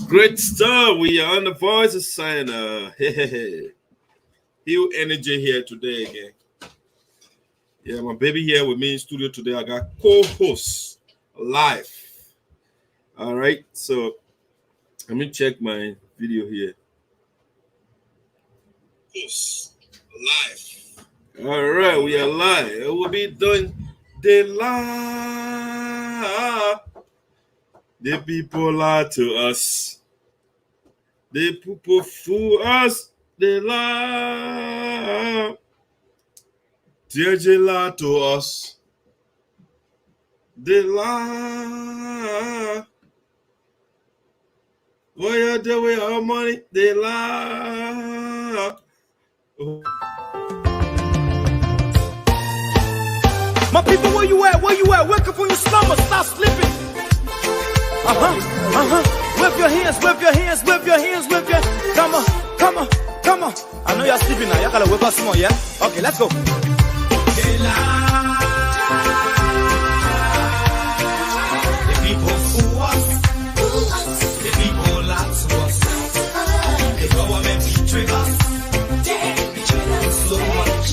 Great stuff. We are on the Voice of SINOE. Hugh Energy here today again. Yeah, my baby here with me in studio today. I got co-host live. All right, so let me check my video here. Live. All right, we are live. We'll be doing the live. The people lie to us. The people fool us. They lie. Teahjay lie to us. They lie. Why are they with our money? They lie. Oh. My people, where you at? Where you at? Wake up from your slumber. Stop sleeping. Whip your hands, whip your hands, whip your hands, whip your. Come on, come on, come on. I know you're sleeping now. Y'all gotta whip us more, yeah? Okay, let's go. The people fool us. The people lie to us. The government betray us. So much.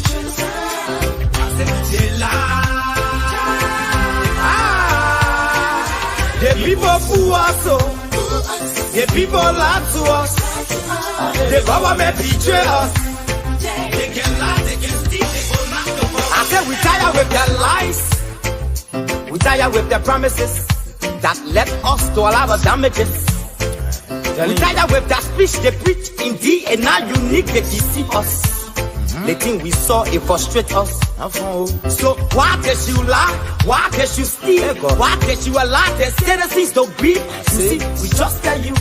I said they lie. The people fool us. The people lie to us. The government betray us. They can lie, they can steal, they will not go. I said we tired with their lies. We tired with their promises that led us to a lot of damages. We tired with that speech they preach indeed, and now unique they deceive us. The thing we saw, it frustrate us. So why can't you lie? Why can't you steal? Why can't you allow the citizens to breathe? You see, we just tell you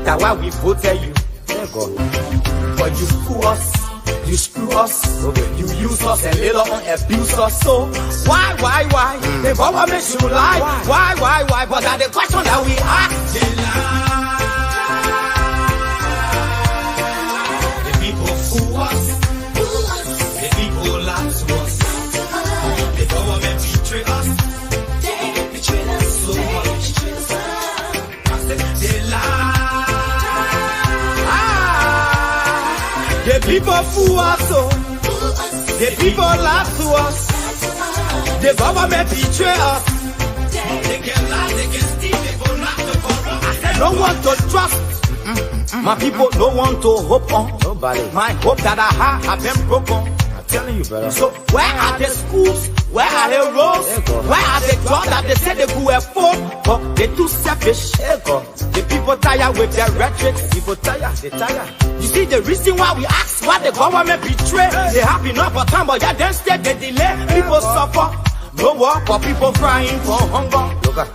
that why we voted you. But you fool us, you screw us, you use us and later on abuse us. So why? The government should lie. Why? But that's the question that we ask. They lie. The people fool us. The people lie to us. The government betray us. They betray us so much. I said they lie. The people fool us, the people lie to us. The government betray us. They can lie, they can steal, they will not to corrupt. I said no one to trust. My people, no one to hope on. Nobody. My hope that I have been broken. I'm telling you, brother. So where are the schools? Where are the roads? Where are the jobs that they said they could afford? But they too selfish. The people tired with their rhetoric. People tired, they tired. You see the reason why we ask why the government betray. They have enough of time, but yeah, then instead they delay. People suffer. No work for people crying for hunger. Look at.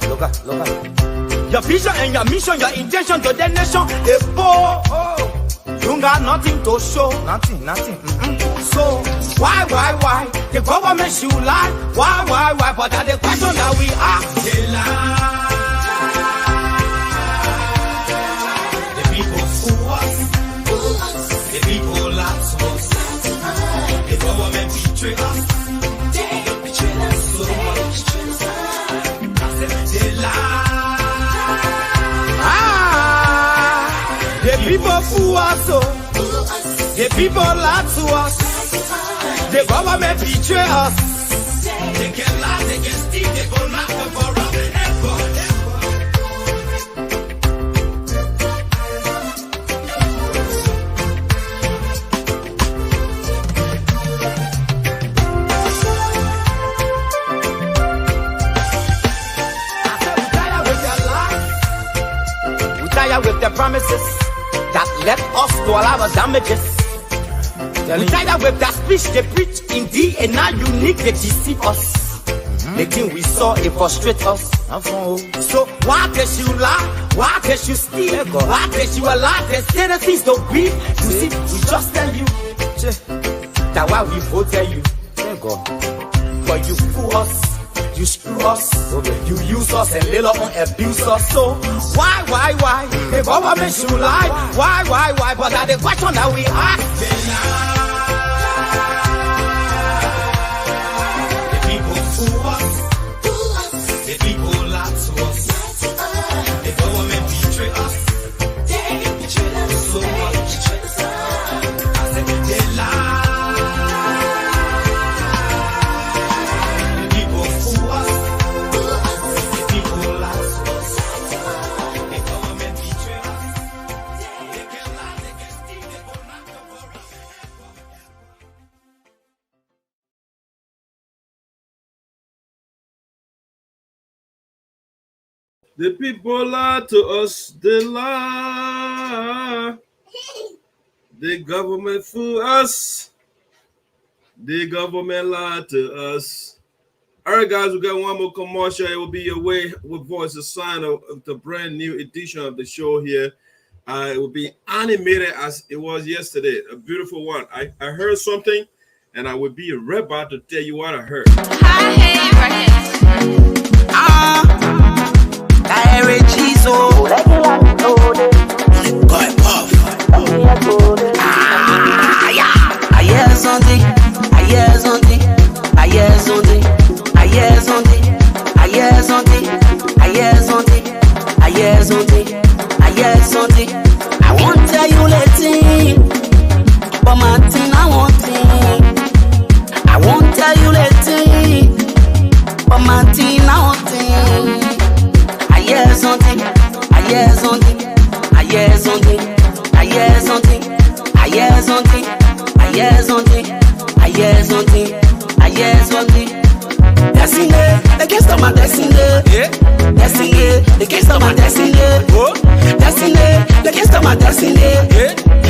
Your vision and your mission, your intention to the nation is poor. You got nothing to show. Nothing. So why? The government should lie. Why? But that's the question that we ask. They lie. The people fool us. The people lie to us. The government betray us. They betray us so much. I said they lie. The people fool us. The people lie to us. The government betray us. They can lie, they can steal, they go knock them for us. We tired with their promises that led us to a lot of damages. We tired with that speech they preach indeed, and now unique they deceive us. The thing we saw, it frustrate us. So why can't you lie? Why can't you steal? Why can't you allow the citizens to breathe? You see, we just tell you that why we voted you. But you fool us. You screw us, you use us and later on abuse us. So why? The government should lie. Why? But that's the question that we ask. The people fool us. The The people lie to us, they lie. The government fool us. The government lied to us. All right, guys, we got one more commercial. It will be your way with Voice of SINOE of the brand new edition of the show here. It will be animated as it was yesterday. A beautiful one. I heard something, and I will be right about to tell you what I heard. I won't tell you later, but Martin, I won't I won't tell you later, but Martin, I won't I hear something, I hear something, I hear something, I hear something, I hear something, I hear something, I hear something, I hear something. Destiny, they can't stop my destiny. Destiny, they can't stop my destiny. Destiny, they can't stop my destiny.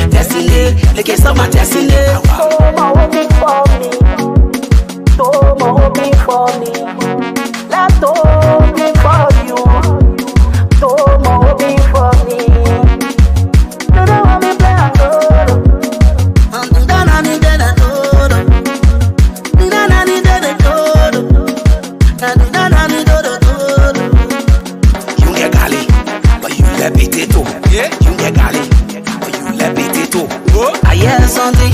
Destiny, they can't stop my destiny. So my hoping for me. So my hoping for me. Let's hoping for you. So my hoping for me. You don't want me play a good. You get gali, but you let potato. You get gali, but you let potato. I hear something,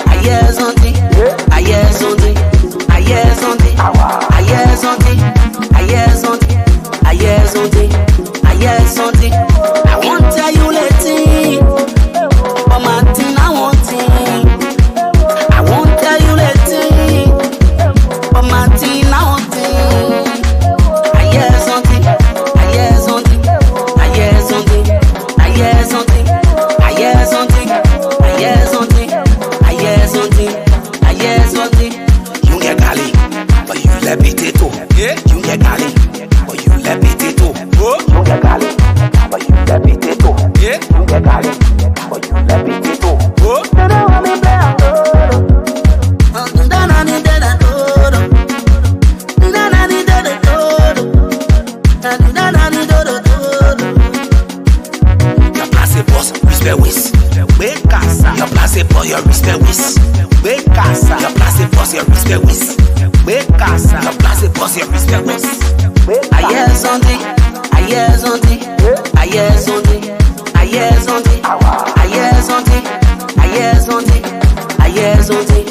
I hear something, I hear something, I hear something, I hear something, I hear something, I hear something, I hear something. I won't tell you later, but Martin, I won't. I won't tell you later, but Martin, I won't. I hear something, I hear something, I hear something, I hear something, I hear something, I hear something, I hear something, I hear something. You get gali, but you let potato. You get gali, but you let potato. You get gali, but you let potato. You get gali, but you let potato. You don't want me play a good. Your place boss, respect with. Your place boss, your respect with. Your place boss, your respect with. Your place boss, your respect with. I hear something, I hear something, I hear something, I hear something, I hear something, I hear something, I hear something,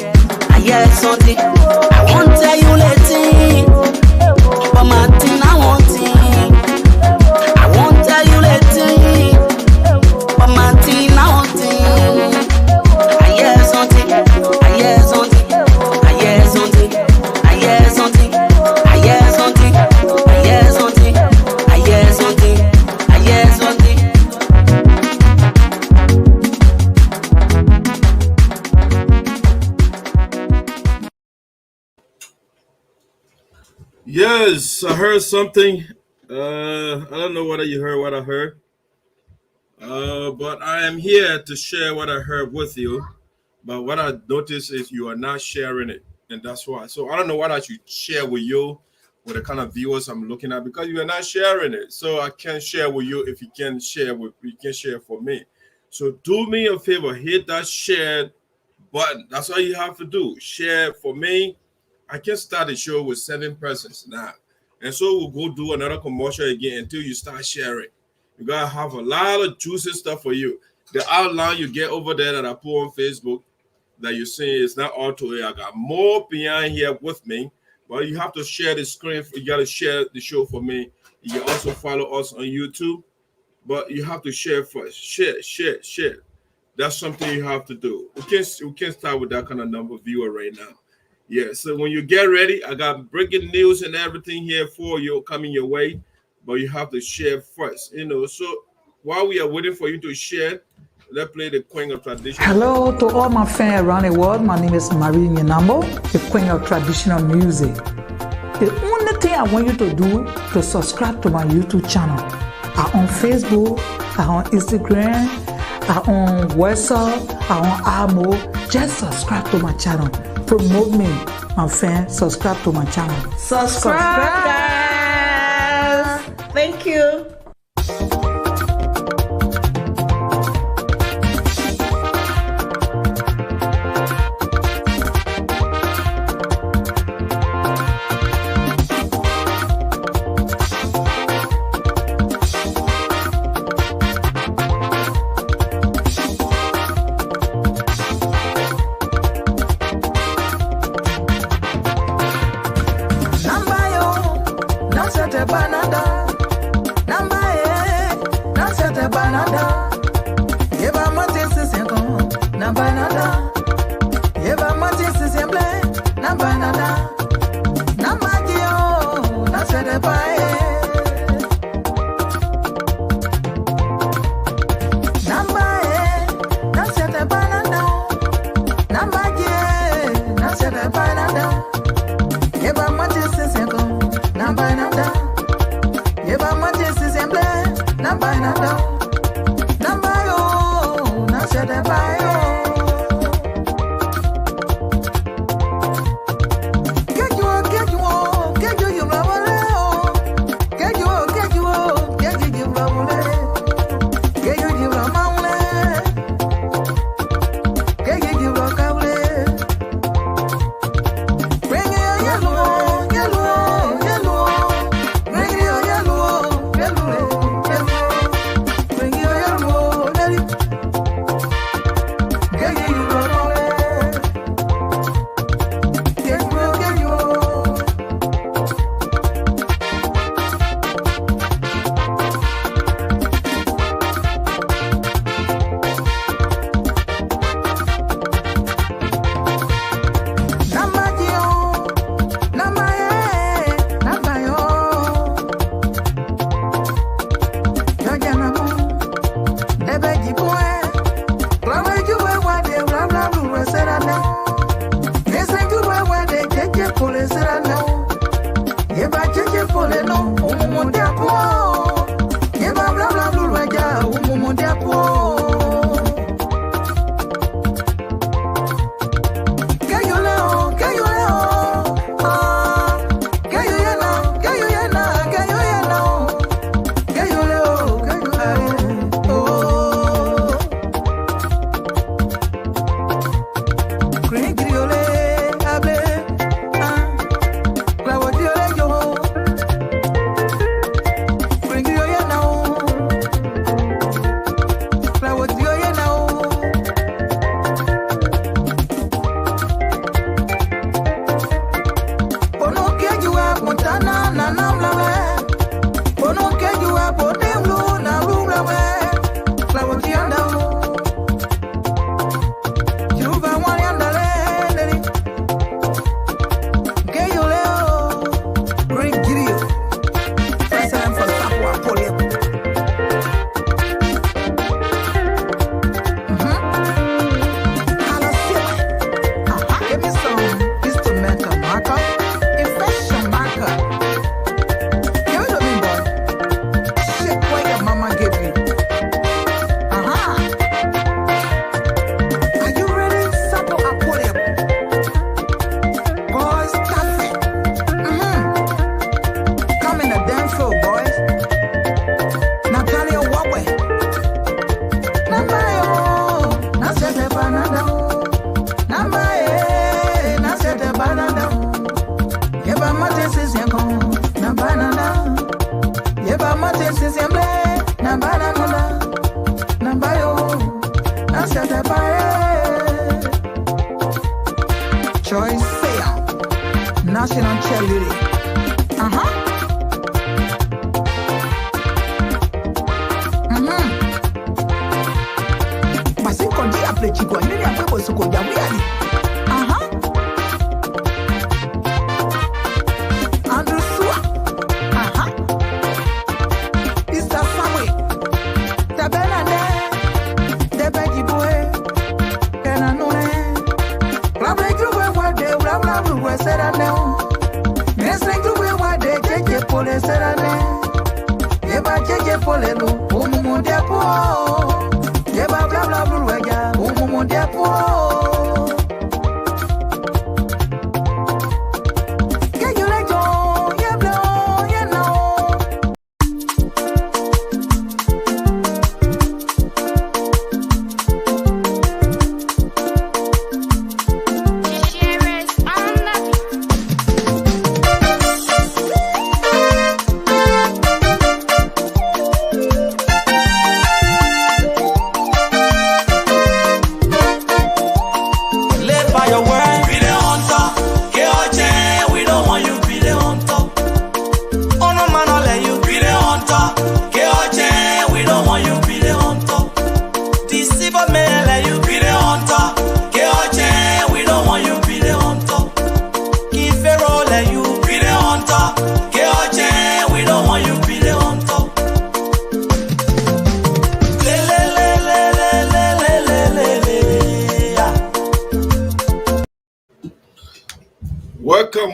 I hear something. I won't tell you later, but Martin, I won't. I won't tell you later, but Martin, I won't. I hear something, I hear something, I hear something, I hear something, I hear something, I hear something, I hear something, I hear something. Yes, I heard something. I don't know whether you heard what I heard. But I am here to share what I heard with you. But what I noticed is you are not sharing it. And that's why. So I don't know what I should share with you, with the kind of viewers I'm looking at, because you are not sharing it. So I can't share with you if you can share for me. So do me a favor, hit that share button. That's all you have to do. Share for me. I can start the show with 7 persons now. And so we'll go do another commercial again until you start sharing. You gotta have a lot of juicy stuff for you. The outline you get over there that I put on Facebook that you're seeing is not all to it. I got more behind here with me, but you have to share the screen. You gotta share the show for me. You can also follow us on YouTube, but you have to share first. Share. That's something you have to do. We can't start with that kind of number of viewer right now. Yeah, so when you get ready, I got breaking news and everything here for you coming your way, but you have to share first, So while we are waiting for you to share, let's play the Queen of Tradition. Hello to all my fans around the world. My name is Marie Nyenambo, the Queen of Traditional Music. The only thing I want you to do to subscribe to my YouTube channel. I'm on Facebook, I'm on Instagram, I'm on WhatsApp, I'm on AMO. Just subscribe to my channel. Promote me, my friend. Subscribe to my channel. Subscribe, guys. Thank you. National cheerleading. Basi kondi aple chiko nini aple bosu kondi awiali. Andrew Sua. Mr. Samwe. Tabena Tebe Jiboe. Kenanone. Rabre juwe wade, rabra buwe sera neo. Nesle pole serane. Yeba jeje pole lu, umumunde po. Yeba bla bla blueja, umumunde po.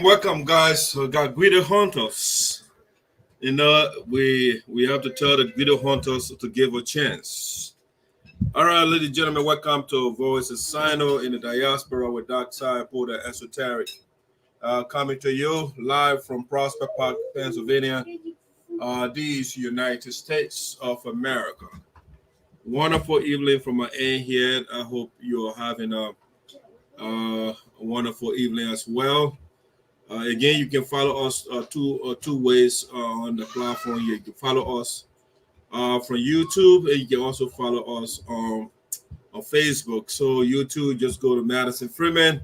Welcome, guys. We got Guido Hunters. You know, we have to tell the Guido Hunters to give a chance. All right, ladies and gentlemen, welcome to Voices SINOE in the Diaspora with Dr. SARPO, the Esoteric. Coming to you live from Prospect Park, Pennsylvania, these United States of America. Wonderful evening from my end here. I hope you're having a wonderful evening as well. Again, you can follow us two ways on the platform here. You can follow us from YouTube, and you can also follow us on Facebook. So YouTube, just go to Madison Freeman,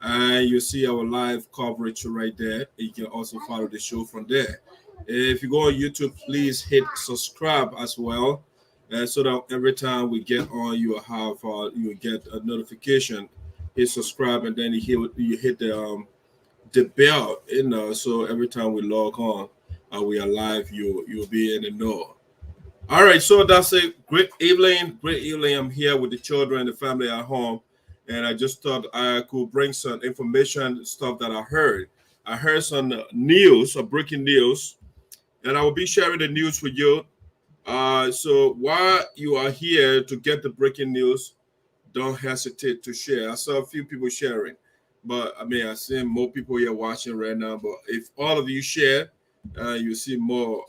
and you'll see our live coverage right there. You can also follow the show from there. If you go on YouTube, please hit subscribe as well, so that every time we get on, you will get a notification. Hit subscribe, and then you hit the bell, so every time we log on, we are live, you'll be in the know. All right, so that's a great evening. I'm here with the children, the family at home, and I just thought I could bring some information, stuff that I heard. I heard some news, breaking news, and I will be sharing the news with you. So while you are here to get the breaking news, don't hesitate to share. I saw a few people sharing. But I mean, I see more people here watching right now. But if all of you share, you see more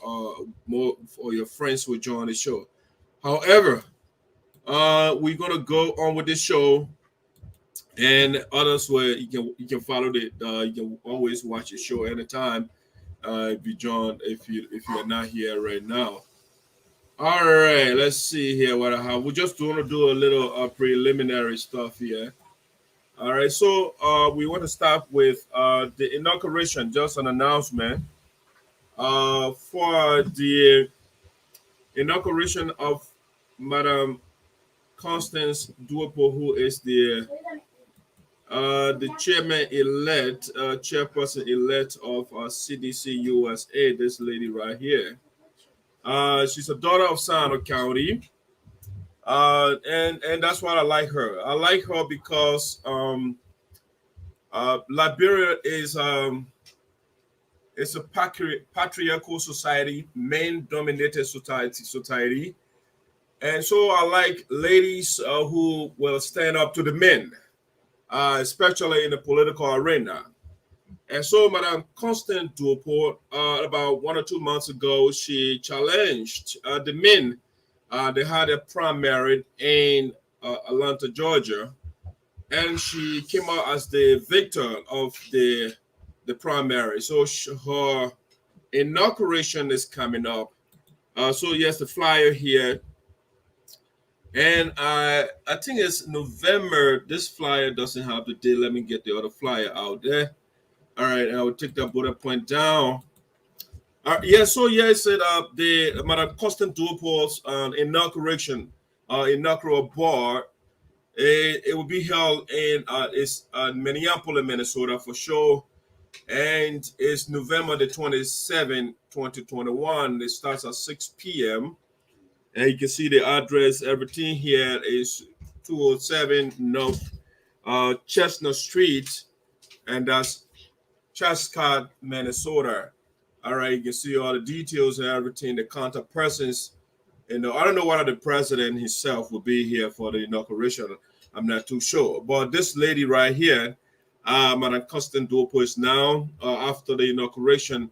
for your friends who join the show. However, we're gonna go on with this show, and others where you can follow the. You can always watch the show anytime. If you're not here right now. All right, let's see here what I have. We're just going to do a little preliminary stuff here. All right, so we want to start with the inauguration, just an announcement for the inauguration of Madam Constance DUOPU, who is the chairman-elect, chairperson-elect of CDC-USA, this lady right here. She's a daughter of SINOE County. And that's why I like her. I like her because Liberia is it's a patriarchal society, men-dominated society, and so I like ladies who will stand up to the men, especially in the political arena. And so, Madam Constance DUOPU, about 1 or 2 months ago, she challenged the men. They had a primary in Atlanta, Georgia, and she came out as the victor of the primary. So her inauguration is coming up. So yes, the flyer here, and I think it's November. This flyer doesn't have the date. Let me get the other flyer out there. All right, I will take that bullet point down. It said the Madam Constance DUOPU's inaugural ball. It will be held in Minneapolis, Minnesota for sure, and it's November the 27th, 2021. It starts at 6 p.m. and you can see the address. Everything here is 207 North Chestnut Street, and that's Chestnut, Minnesota. All right, you can see all the details and everything, the contact persons. And I don't know whether the president himself will be here for the inauguration. I'm not too sure. But this lady right here, Madam Constance DUOPU, is now, after the inauguration,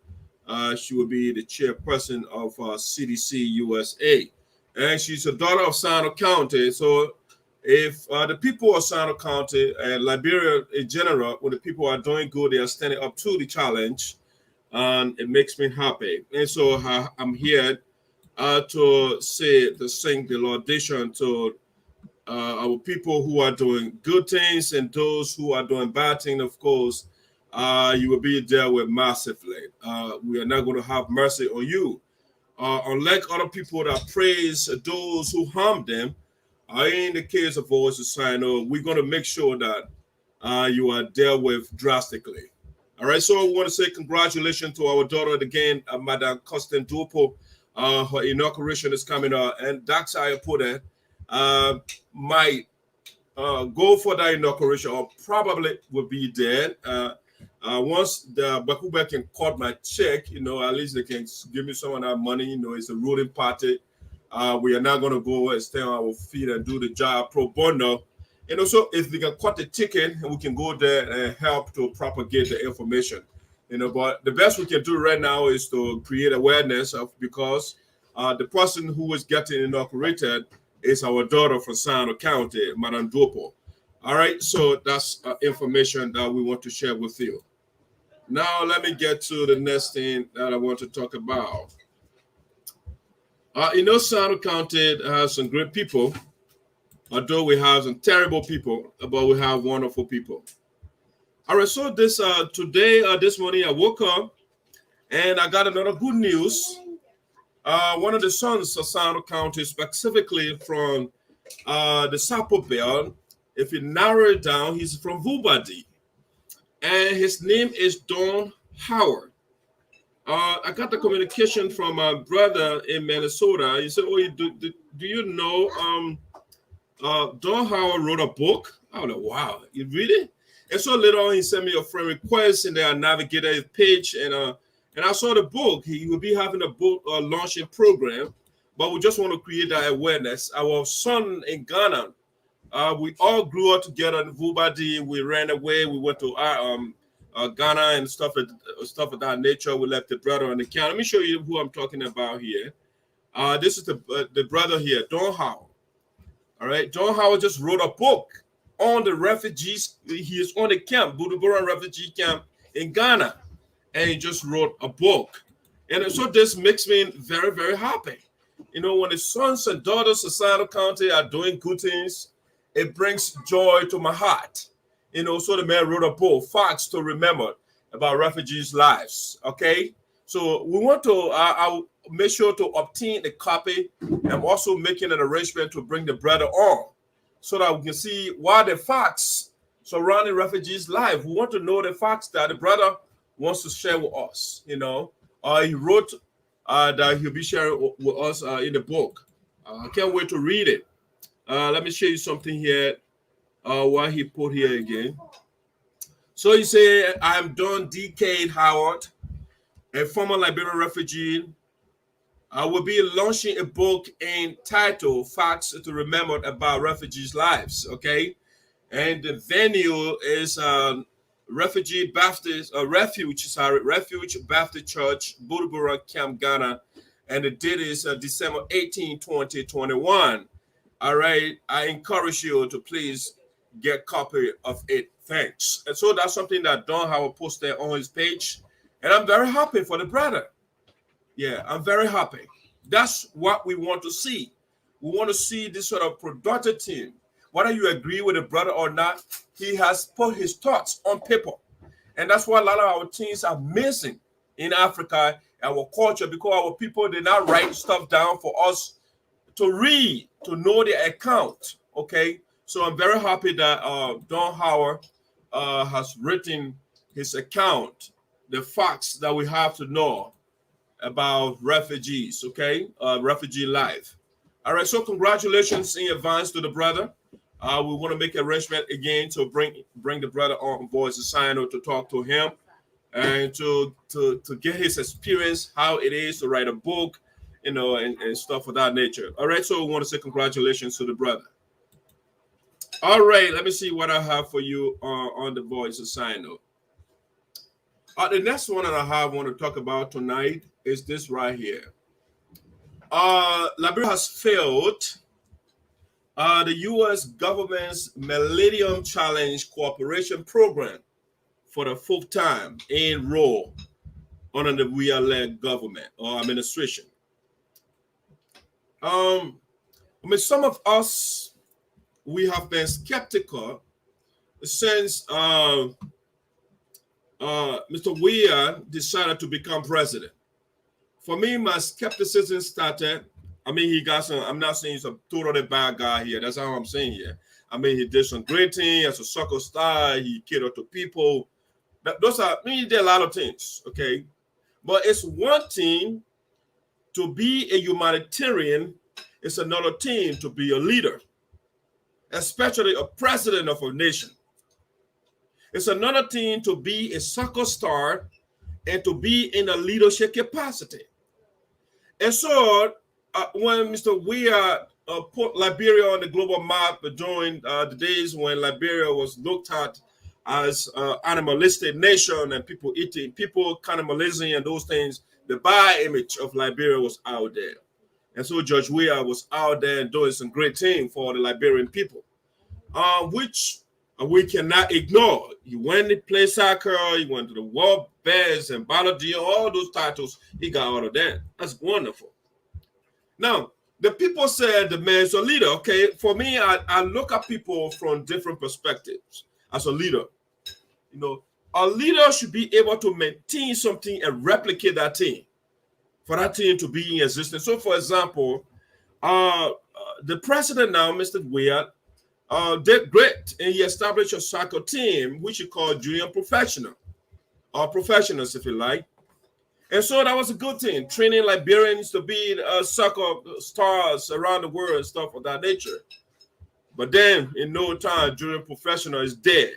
she will be the chairperson of CDC-USA. And she's a daughter of SINOE County. So if the people of SINOE County and Liberia in general, when the people are doing good, they are standing up to the challenge, and it makes me happy. And so I'm here to sing the laudation to our people who are doing good things, and those who are doing bad things, of course, you will be dealt with massively. We are not going to have mercy on you. Unlike other people that praise those who harm them, in the case of us, SINOE, we're going to make sure that you are dealt with drastically. All right, so I want to say congratulations to our daughter again, Madam Constance DUOPU. Her inauguration is coming up, and that's how I put it. Might go for that inauguration, or probably will be there. Once the Bakuba can cut my check, at least they can give me some of that money. It's a ruling party. We are not going to go and stay on our feet and do the job pro bono. And also, if we can cut the ticket, we can go there and help to propagate the information. But the best we can do right now is to create awareness because the person who is getting inaugurated is our daughter from SINOE County, Madam DUOPU. All right, so that's information that we want to share with you. Now, let me get to the next thing that I want to talk about. SINOE County has some great people, although we have some terrible people, but we have wonderful people. All right, so this morning I woke up and I got another good news. One of the sons of SINOE County, specifically from the SARPO belt, if you narrow it down, he's from VOSD, and his name is Don Howard. I got the communication from my brother in Minnesota. He said, "Oh, do you know Don Howard wrote a book?" I was like, "Wow, you read it?" And so later on, he sent me a friend request, and then I navigated his page, and I saw the book. He will be having a book launching program, but we just want to create that awareness. Our son in Ghana, we all grew up together in VOSD. We ran away. We went to Ghana and stuff of that nature. We left the brother on the camp. Let me show you who I'm talking about here. This is the brother here, Don Howard. All right, Don Howard just wrote a book on the refugees. He is on the camp, Budubura refugee camp in Ghana, and he just wrote a book. And so this makes me very, very happy. When the sons and daughters of SINOE County are doing good things, it brings joy to my heart. So the man wrote a book, Facts to Remember, about refugees' lives. Okay, so we want to, I'll make sure to obtain a copy. I'm also making an arrangement to bring the brother on so that we can see what the facts surrounding refugees' life. We want to know the facts that the brother wants to share with us. He wrote that he'll be sharing with us in the book. I can't wait to read it. Let me show you something here. What he put here again. So he said, "I'm Don D.K. Howard, a former Liberian refugee. I will be launching a book entitled Facts to Remember about Refugees' Lives." Okay, and the venue is Refuge Baptist Church, Budubura Camp, Ghana, and the date is December 18, 2021. All right, I encourage you to please get a copy of it. Thanks. And so that's something that Don Howard posted on his page, and I'm very happy for the brother. Yeah, I'm very happy. That's what we want to see. We want to see this sort of productive team. Whether you agree with the brother or not, he has put his thoughts on paper. And that's why a lot of our teams are missing in Africa, our culture, because our people did not write stuff down for us to read, to know their account. Okay, so I'm very happy that Don Howard has written his account, the facts that we have to know about refugees, okay, refugee life. All right, so congratulations in advance to the brother. We want to make an arrangement again to bring the brother on board as a SINOE to talk to him and to get his experience, how it is to write a book, you know, and stuff of that nature. All right, so we want to say congratulations to the brother. All right, let me see what I have for you on the Voice of SINOE. The next one that I want to talk about tonight is this right here. Liberia has failed the U.S. government's Millennium Challenge Cooperation Program for the 4th time in row under the WEAH-led government or administration. I mean, some of us, we have been skeptical since Mr. WEAH decided to become president. For me, my skepticism started. I mean, he got some, I'm not saying he's a totally bad guy here. That's how I'm saying here. I mean, he did some great things as a soccer star. He catered to people. Those are, I mean, he did a lot of things, okay? But it's one thing to be a humanitarian. It's another thing to be a leader, especially a president of a nation. It's another thing to be a soccer star and to be in a leadership capacity. And so when Mr. WEAH put Liberia on the global map during the days when Liberia was looked at as animalistic nation and people eating, people cannibalism and those things, the bio-image of Liberia was out there. And so Judge WEAH was out there and doing some great things for the Liberian people, which we cannot ignore. He went to play soccer, he went to the World Best and Balladeer, all those titles, he got all of that. That's wonderful. Now, the people said the man's a leader. Okay, for me, I look at people from different perspectives as a leader. You know, a leader should be able to maintain something and replicate that thing for that thing to be in existence. So, for example, the president now, Mr. WEAH, did great, and he established a soccer team, which he called junior professional, or professionals, if you like. And so that was a good thing, training Liberians to be soccer stars around the world and stuff of that nature. But then, in no time, junior professional is dead.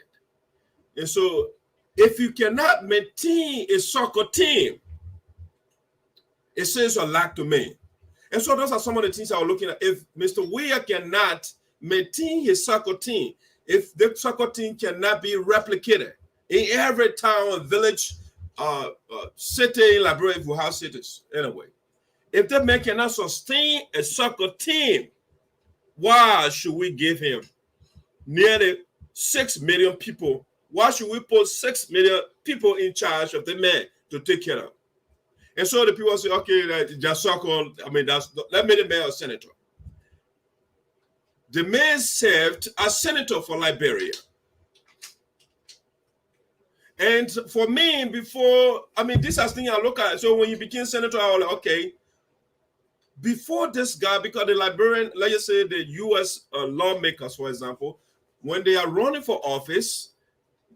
And so, if you cannot maintain a soccer team, it seems a lack to me. And so, those are some of the things I was looking at. If Mr. WEAH cannot maintain his soccer team, if the soccer team cannot be replicated in every town, village, city in Liberia, if we have cities anyway, if the man cannot sustain a soccer team, why should we give him nearly 6 million people? Why should we put 6 million people in charge of the man to take care of? And so the people say, okay, just soccer, I mean, that made the man a senator. The man served as senator for Liberia. And for me, before, I mean, this is the thing I look at. So when he became senator, I was like, okay, before this guy, because the Liberian, let's just say the U.S. Lawmakers, for example, when they are running for office,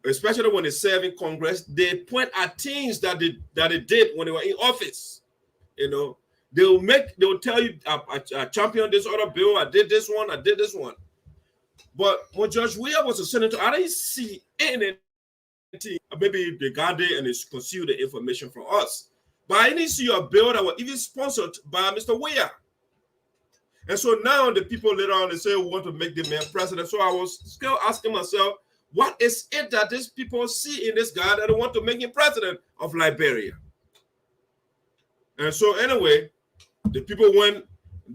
especially when they serve in Congress, they point at things that they did when they were in office. You know, they will tell you, I championed this other bill, I did this one, I did this one. But when Judge WEAH was a senator, I didn't see anything. Maybe they got there and they concealed the information from us. But I didn't see a bill that was even sponsored by Mr. WEAH. And so now the people later on, they say we want to make the man president. So I was still asking myself, what is it that these people see in this guy that they want to make him president of Liberia? And so anyway, the people went,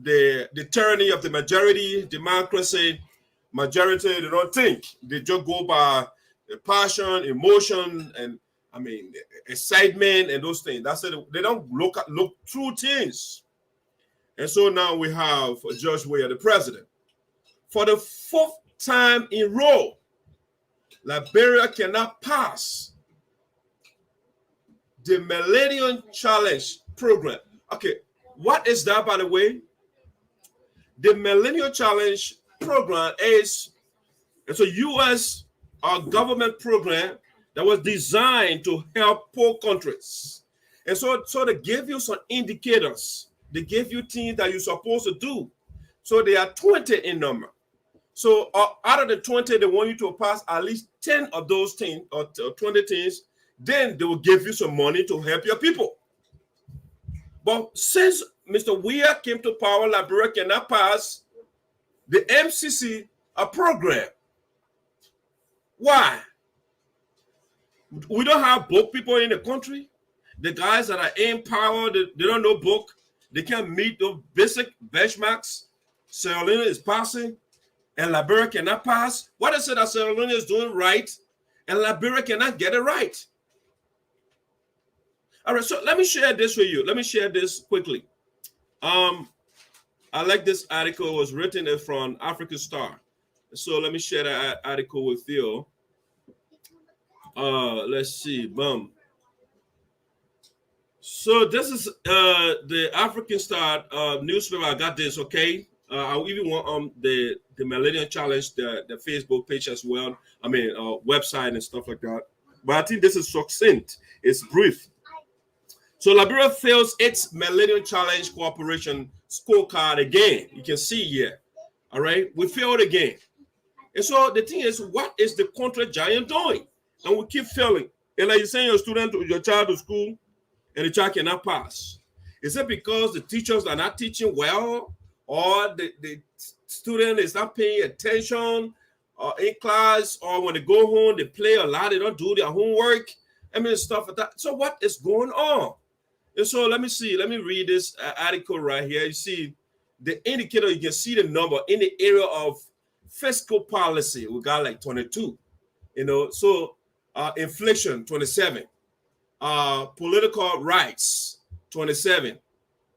the tyranny of the majority, democracy, majority, they don't think. They just go by the passion, emotion, and I mean, excitement and those things. That's it. They don't look through things. And so now we have Judge WEAH, the president. For the 4th time in a row, Liberia cannot pass the Millennium Challenge program. Okay, what is that, by the way? The Millennium Challenge program is it's a U.S. government program that was designed to help poor countries. And so they gave you some indicators. They gave you things that you're supposed to do. So they are 20 in number. So out of the 20, they want you to pass at least 10 of those things or 20 things. then they will give you some money to help your people. But since Mr. WEAH came to power, Liberia cannot pass the MCC a program. Why? We don't have book people in the country. The guys that are in power, they don't know book. They can't meet the basic benchmarks. Sierra Leone is passing, and Liberia cannot pass. What I said that Sierra Leone is doing right, and Liberia cannot get it right. All right, so let me share this with you. Let me share this quickly. I like this article. It was written from African Star. So let me share that article with you. Let's see. Boom. So this is the African Star newspaper. I got this, okay? I'll even want the Millennium Challenge, the Facebook page as well. I mean, website and stuff like that. But I think this is succinct. It's brief. So Liberia fails its Millennium Challenge Cooperation scorecard again. You can see here. All right, we failed again. And so the thing is, what is the country giant doing? And we keep failing. And like you send your child to school, and the child cannot pass. Is it because the teachers are not teaching well, or the student is not paying attention in class, or when they go home, they play a lot, they don't do their homework? I mean, stuff like that. So what is going on? And so let me see. Let me read this article right here. You see the indicator. You can see the number in the area of fiscal policy. We got like 22. You know, so inflation 27. Political rights 27.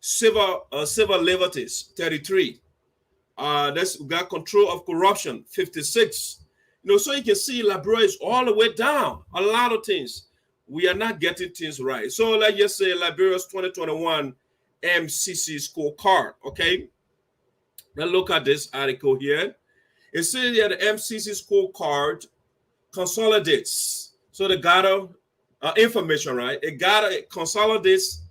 Civil liberties 33. We got control of corruption 56. You know, so you can see Liberia is all the way down. A lot of things. We are not getting things right. So let's just say Liberia's 2021 MCC scorecard, okay? Let's look at this article here. It says here the MCC scorecard consolidates. So they gather information, right? It consolidates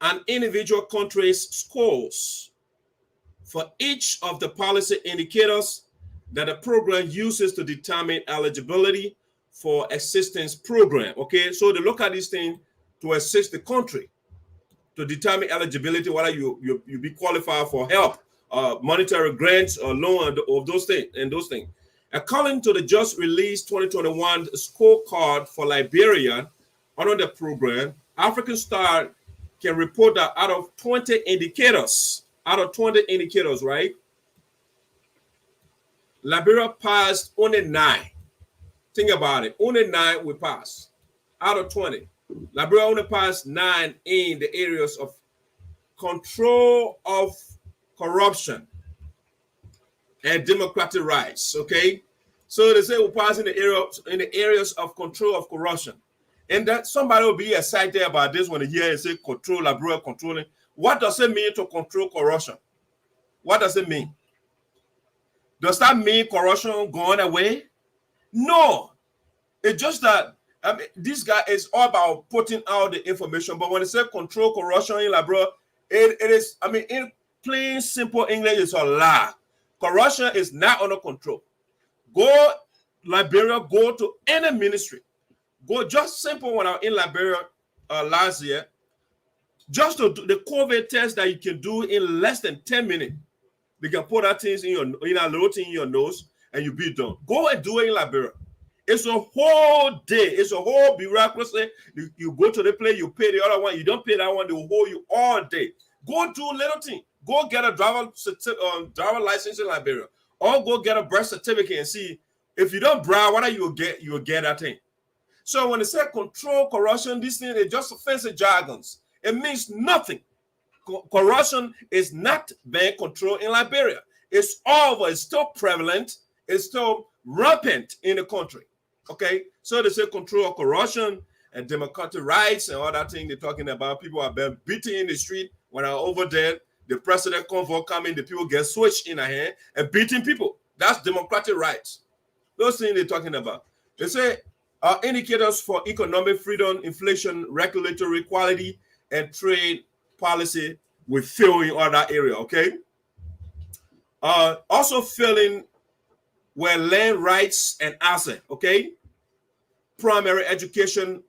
an individual country's scores for each of the policy indicators that the program uses to determine eligibility for assistance program. Okay, so they look at this thing to assist the country to determine eligibility, whether you be qualified for help, monetary grants or loan of those things. According to the just released 2021 scorecard for Liberia under the program, African Star can report that out of 20 indicators, right, Liberia passed only 9. Think about it. Only 9 we pass out of 20. Liberia only passed 9 in the areas of control of corruption and democratic rights. Okay, so they say we pass in the areas of control of corruption, and that somebody will be excited about this when they hear and say control Liberia controlling. What does it mean to control corruption? What does it mean? Does that mean corruption going away? No, it's just that this guy is all about putting out the information. But when they say control corruption in Liberia, it is, I mean, in plain simple English, it's a lie. Corruption is not under control. Go Liberia, go to any ministry. Go just simple when I was in Liberia last year, just to do the COVID test that you can do in less than 10 minutes. They can put that things in a little thing in your nose and you be done. Go and do it in Liberia. It's a whole day. It's a whole bureaucracy. You go to the place, you pay the other one. You don't pay that one, they will hold you all day. Go do little thing. Go get a driver license in Liberia, or go get a birth certificate and see if you don't bribe, what you'll get that thing. So when they say control corruption, this thing is just fancy jargons. It means nothing. Corruption is not being controlled in Liberia. It's over. It's still prevalent. It's still rampant in the country. Okay, so they say control of corruption and democratic rights and all that thing they're talking about. People are being beaten in the street. When I'm over there, the president convoy coming, the people get switched in a hand and beating people. That's democratic rights. Those things they're talking about. They say indicators for economic freedom, inflation, regulatory equality, and trade policy will fail in all that area. Okay. Also failing were land rights and asset. Okay. primary education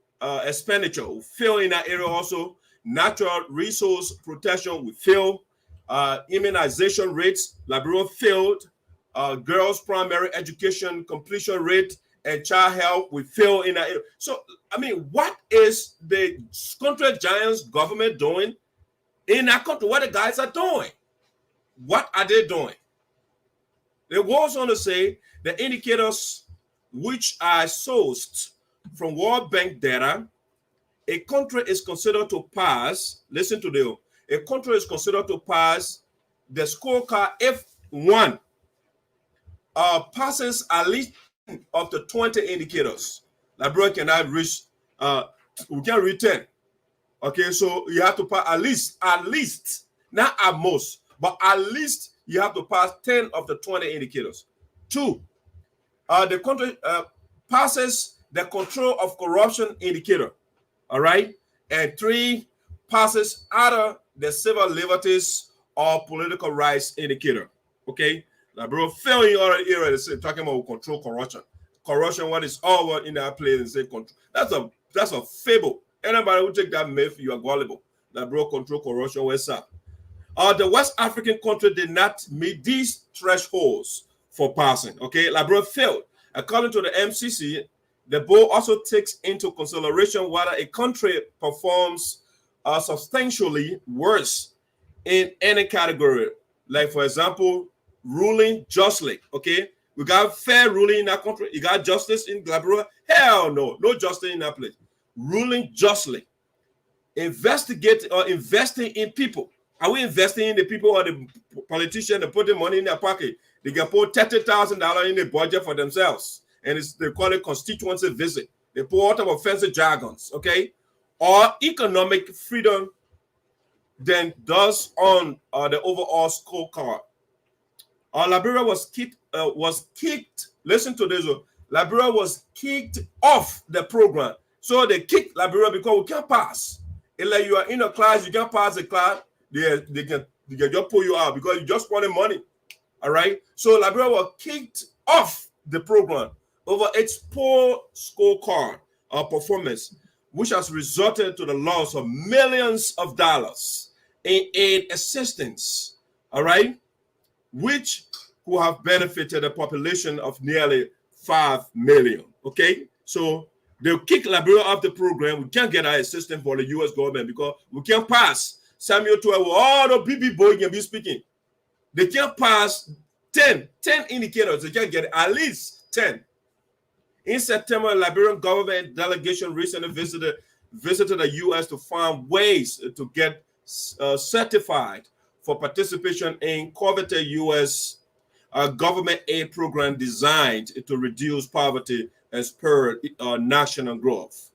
expenditure will fail in that area also. Natural resource protection will fail. Immunization rates, Liberia failed. Girls' primary education completion rate and child health will fail in that area. So, I mean, what is the country giants government doing in that country? What the guys are doing? What are they doing? They goes on to say the indicators which are sourced from World Bank data, a country is considered to pass, listen to this, a country is considered to pass the scorecard if one passes at least of the 20 indicators. Liberia cannot reach, we can reach 10. Okay, so you have to pass at least, not at most, but at least you have to pass 10 of the 20 indicators. 2, the country passes the control of corruption indicator. All right. And 3, passes either the civil liberties or political rights indicator. Okay. Liberia failing all the areas talking about control corruption. Corruption, what is all in that place and say control. That's a fable. Anybody who take that myth, you are gullible. Liberia control corruption, what's up? The West African country did not meet these thresholds for passing. Okay, Liberia failed. According to the MCC, the board also takes into consideration whether a country performs substantially worse in any category. Like, for example, ruling justly. Okay, we got fair ruling in that country. You got justice in Liberia? Hell no, no justice in that place. Ruling justly. Investigate or investing in people. Are we investing in the people or the politicians that put the money in their pocket? They can put $30,000 in the budget for themselves. And they call it constituency visit. They put all type of fancy jargons, okay? Or economic freedom then does on the overall scorecard. Liberia was kicked, listen to this, Liberia was kicked off the program. So they kicked Liberia because we can't pass. It's like you are in a class, you can't pass the class, they can just pull you out because you just wanted money. All right. So Liberia was kicked off the program over its poor scorecard performance, which has resulted to the loss of millions of dollars in aid assistance. All right, which who have benefited a population of nearly 5 million. Okay, so they'll kick Liberia off the program. We can't get our assistance for the U.S. government because we can't pass. Samuel 12, all the BB boy can be speaking. They can't pass 10 indicators. They can't get at least 10. In September, the Liberian government delegation recently visited the U.S. to find ways to get certified for participation in coveted U.S. Government aid program designed to reduce poverty and spur national growth.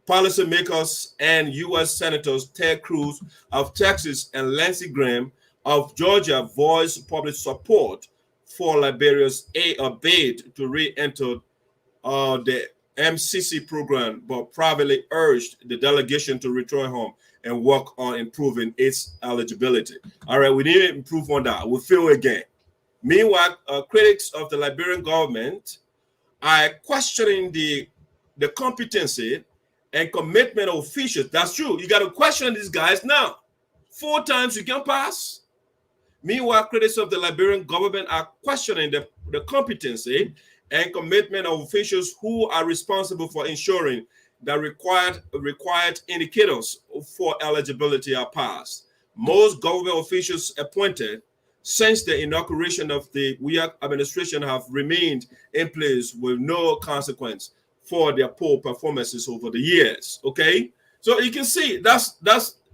Policymakers and U.S. Senators Ted Cruz of Texas and Lindsey Graham of Georgia voiced public support for Liberia's bid to re-enter the MCC program, but privately urged the delegation to return home and work on improving its eligibility. All right, we need to improve on that. We'll fail again. Meanwhile, critics of the Liberian government are questioning the competency and commitment of officials. That's true. You got to question these guys now. 4 times you can pass. Meanwhile, critics of the Liberian government are questioning the competency and commitment of officials who are responsible for ensuring that required indicators for eligibility are passed. Most government officials appointed since the inauguration of the WEAH administration have remained in place with no consequence for their poor performances over the years. Okay, so you can see that's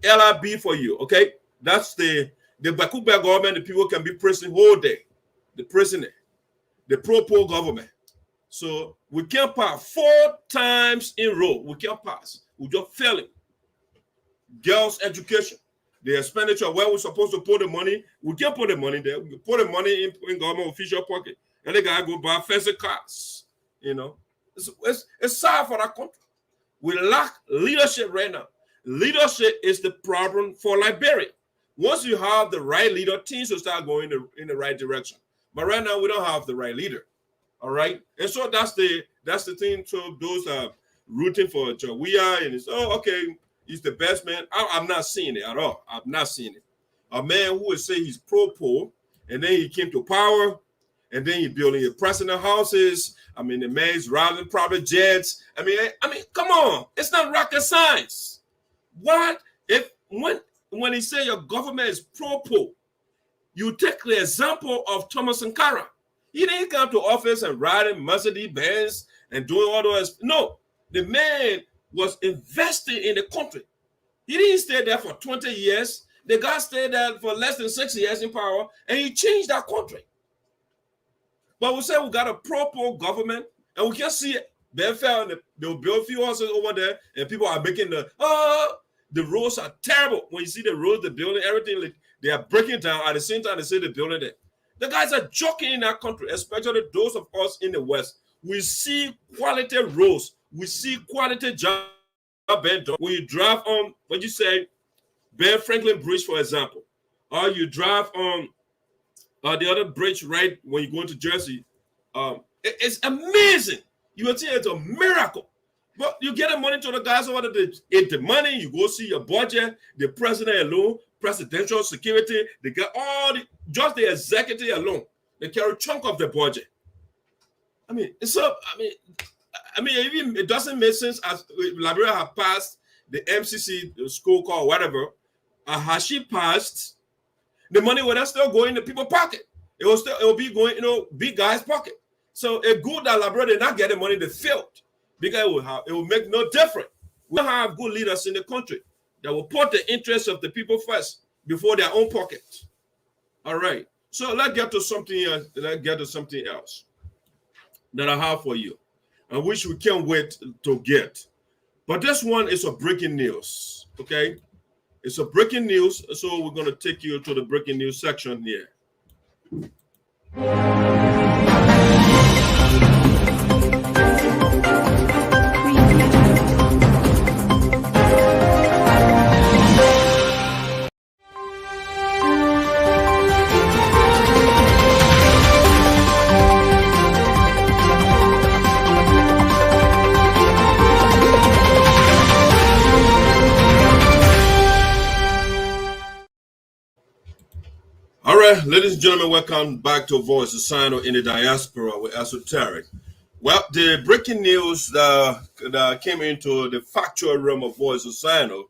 LRB for you. Okay, that's the Bakuba government. The people can be prison whole day. The prisoner, the pro-poor government. So we can't pass 4 times in a row. We can't pass. We're just failing. Girls' education, the expenditure where we're supposed to put the money, we can't put the money there. We put the money in government official pocket, and they gotta go buy fancy cars. You know, it's sad for that country. We lack leadership right now. Leadership is the problem for Liberia. Once you have the right leader, things will start going in the right direction. But right now, we don't have the right leader. All right. And so that's the thing. So those are rooting for WEAH, and it's, oh, okay, he's the best man. I'm not seeing it at all. I'm not seeing it. A man who would say he's pro-poor, and then he came to power, and then he's building president houses. I mean, the man's riding private jets. I mean, come on. It's not rocket science. What if when he say your government is pro-poor, you take the example of Thomas Sankara. He didn't come to office and riding Mercedes Benz and doing all those. No, the man was investing in the country. He didn't stay there for 20 years. The guy stayed there for less than 6 years in power, and he changed that country. But we say we got a pro-poor government, and we can see it. They'll build a few houses over there, and people are making the roads are terrible. When you see the roads, the building, everything, like, they are breaking down. At the same time, they say the building there. The guys are joking in that country, especially those of us in the West. We see quality roads. We see quality job being done. When you drive on, what you say, Ben Franklin Bridge, for example, or you drive on the other bridge right when you go into Jersey, it's amazing. You will see it's a miracle. But you get the money to the guys over there, they eat the money, you go see your budget, the president alone, presidential security, they get just the executive alone, they carry a chunk of the budget. Even it doesn't make sense as Liberia has passed the MCC, the school call, whatever. Has she passed? The money will still go in the people's pocket. It will be going, big guys' pocket. So it's good that Liberia did not get the money in the field, because it will make no difference. We have good leaders in the country that will put the interests of the people first before their own pocket. All right. So let's get to something else. That I have for you, and which we can't wait to get. But this one is a breaking news. Okay, it's a breaking news. So we're going to take you to the breaking news section here. All right, ladies and gentlemen, welcome back to Voice of SINOE in the Diaspora with Esoteric. Well, the breaking news that came into the factual realm of Voice of SINOE,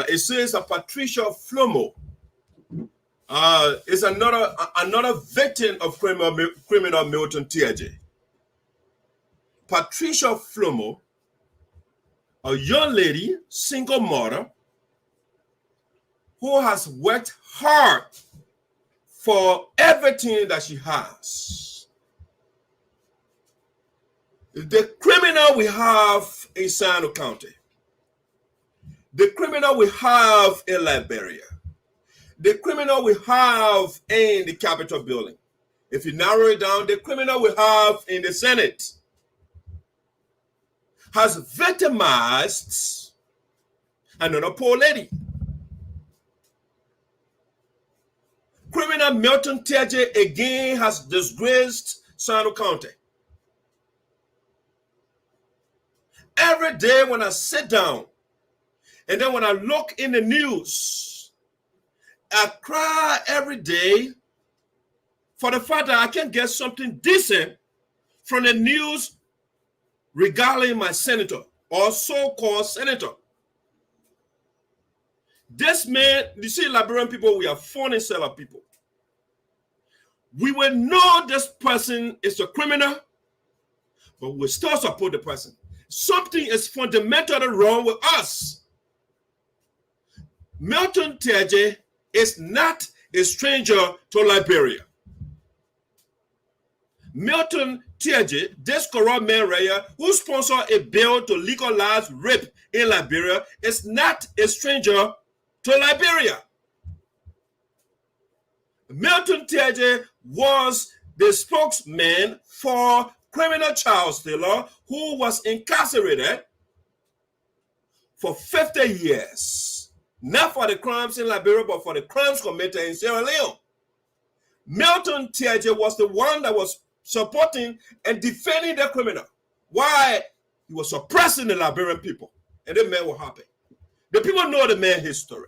it says that Patricia FLOMO is another victim of criminal Milton Teahjay. Patricia FLOMO, a young lady, single mother, who has worked hard for everything that she has. The criminal we have in SINOE County, the criminal we have in Liberia, the criminal we have in the Capitol building, if you narrow it down, the criminal we have in the Senate, has victimized another poor lady. Criminal Milton Teahjay again has disgraced SINOE County. Every day when I sit down and then when I look in the news, I cry every day for the fact that I can't get something decent from the news regarding my senator or so-called senator. This man, you see, Liberian people, we are phony seller people. We will know this person is a criminal, but we still support the person. Something is fundamentally wrong with us. Milton Teahjay is not a stranger to Liberia. Milton Teahjay, this corrupt man right here, who sponsored a bill to legalize rape in Liberia, is not a stranger to Liberia. Milton Teahjay was the spokesman for criminal child stealer who was incarcerated for 50 years. Not for the crimes in Liberia, but for the crimes committed in Sierra Leone. Milton Teahjay was the one that was supporting and defending the criminal. Why? He was suppressing the Liberian people. And the man was happy. The people know the man's history.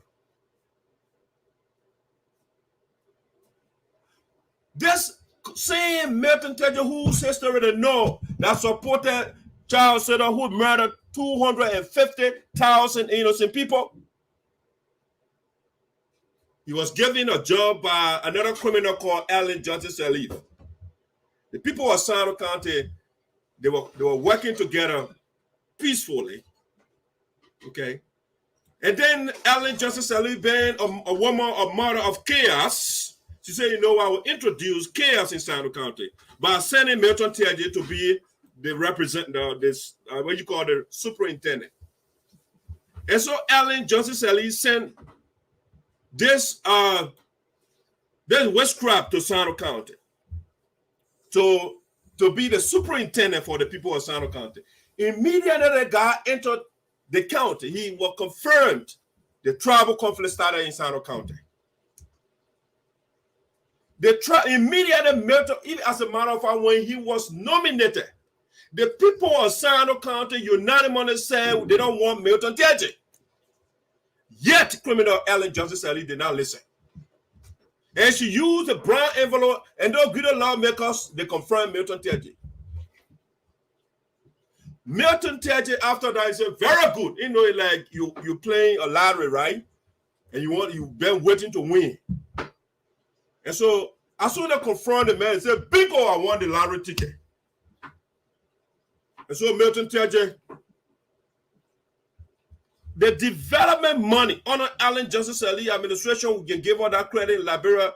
This same Milton Teahjay, whose history they know, that supported Charles Sutton, who murdered 250,000 innocent people. He was given a job by another criminal called Allen Justice Salif. The people of SINOE County, they were working together peacefully. Okay. And then Allen Justice Salif, being a woman, a mother of chaos, she said, you know, I will introduce chaos in SINOE County by sending Milton Teahjay to be the representative, what you call the superintendent. And so Allen Justice Salif sent this witchcraft to SINOE County to be the superintendent for the people of SINOE County. Immediately the guy entered the county, he was confirmed the tribal conflict started in SINOE County. Immediately Milton, even as a matter of fact, when he was nominated, the people of SINOE County unanimously said they don't want Milton Teahjay. Yet, criminal Allen Justice Salif did not listen. And she used the brown envelope, and those good lawmakers, they confirmed Milton Teahjay. Milton Teahjay, after that, he said, very good. You know, like you playing a lottery, right? And you've been waiting to win. And so, as soon as they confront the man, he said, bingo, I won the lottery ticket. And so Milton Teahjay, the development money under Allen Justice Salif administration, we can give her that credit. Liberia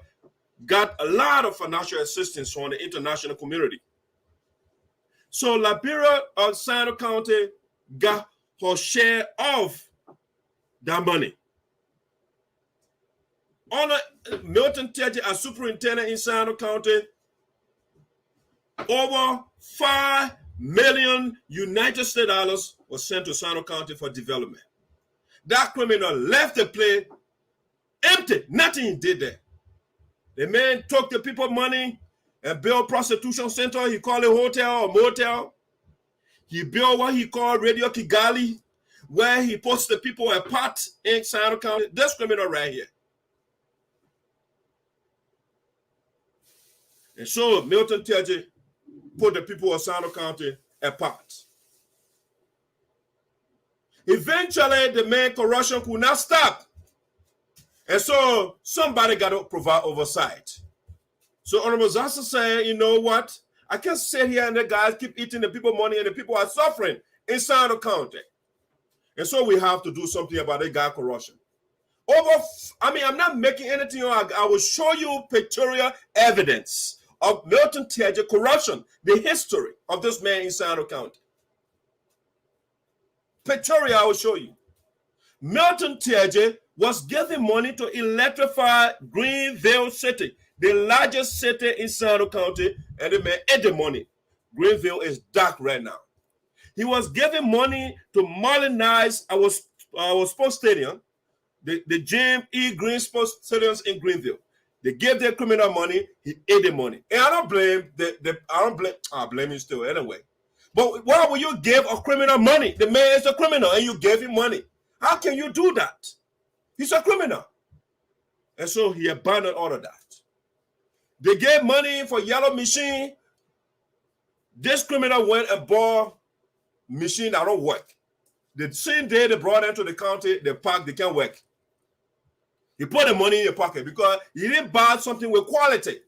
got a lot of financial assistance from the international community. So Liberia of SINOE County got her share of that money. Under Milton Teahjay as superintendent in SINOE County, over $5 million United States dollars was sent to SINOE County for development. That criminal left the place empty. Nothing he did there. The man took the people money and built prostitution center. He called it hotel or motel. He built what he called Radio Kigali, where he puts the people apart in SINOE County. This criminal right here. And so Milton Teahjay put the people of SINOE County apart. Eventually, the man corruption could not stop. And so somebody got to provide oversight. So Honorable Zasa said, you know what? I can't sit here and the guys keep eating the people money and the people are suffering in SINOE County. And so we have to do something about the guy corruption. I'm not making anything. I will show you pictorial evidence of Milton Teahjay corruption, the history of this man in SINOE County. Pictorial, I will show you. Milton Teahjay was given money to electrify Greenville City, the largest city in SINOE County, and the man ate the money. Greenville is dark right now. He was given money to modernize our sports stadium, the James E. Green Sports Stadiums in Greenville. They gave their criminal money, he ate the money. And I don't blame I blame him still anyway. But why would you give a criminal money? The man is a criminal and you gave him money. How can you do that? He's a criminal. And so he abandoned all of that. They gave money for yellow machine. This criminal went and bought machine that don't work. The same day they brought them to the county, they parked, they can't work. He put the money in your pocket because he didn't buy something with quality.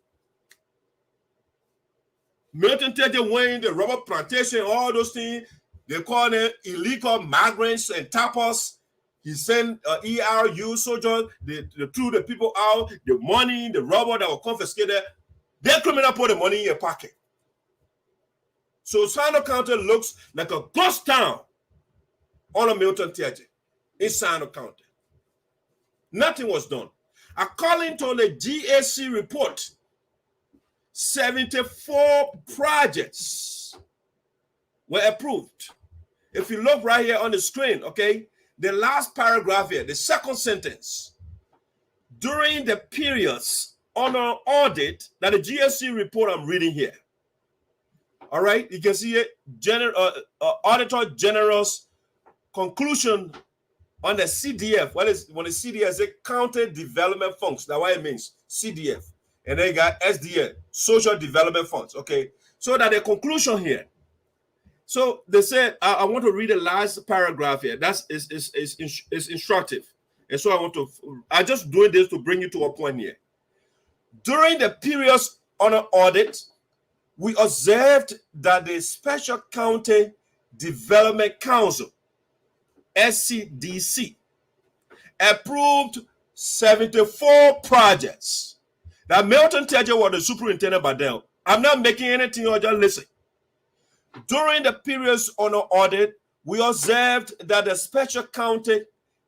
Milton Teahjay went the rubber plantation, all those things. They call them illegal migrants and tappers. He sent ERU soldiers. They threw the people out. The money, the rubber that was confiscated. Their criminal put the money in your pocket. So SINOE County looks like a ghost town on a Milton Teahjay in SINOE County. Nothing was done. According to the GAC report, 74 projects were approved. If you look right here on the screen, okay, the last paragraph here, the second sentence, during the periods on our audit that the GAC report I'm reading here, All right, you can see it. Auditor General's conclusion on the CDF. What is when the CDF is a county development funds? That's what it means. CDF, and then you got SDF, social development funds. Okay, so that the conclusion here. So they said, I want to read the last paragraph here. That's is instructive, and so I just doing this to bring you to a point here. During the periods under audit, we observed that the Special County Development Council, SCDC, approved 74 projects. Now, Milton Teahjay was the superintendent by then. I'm not making anything, or just listen. During the periods under audit, we observed that the Special County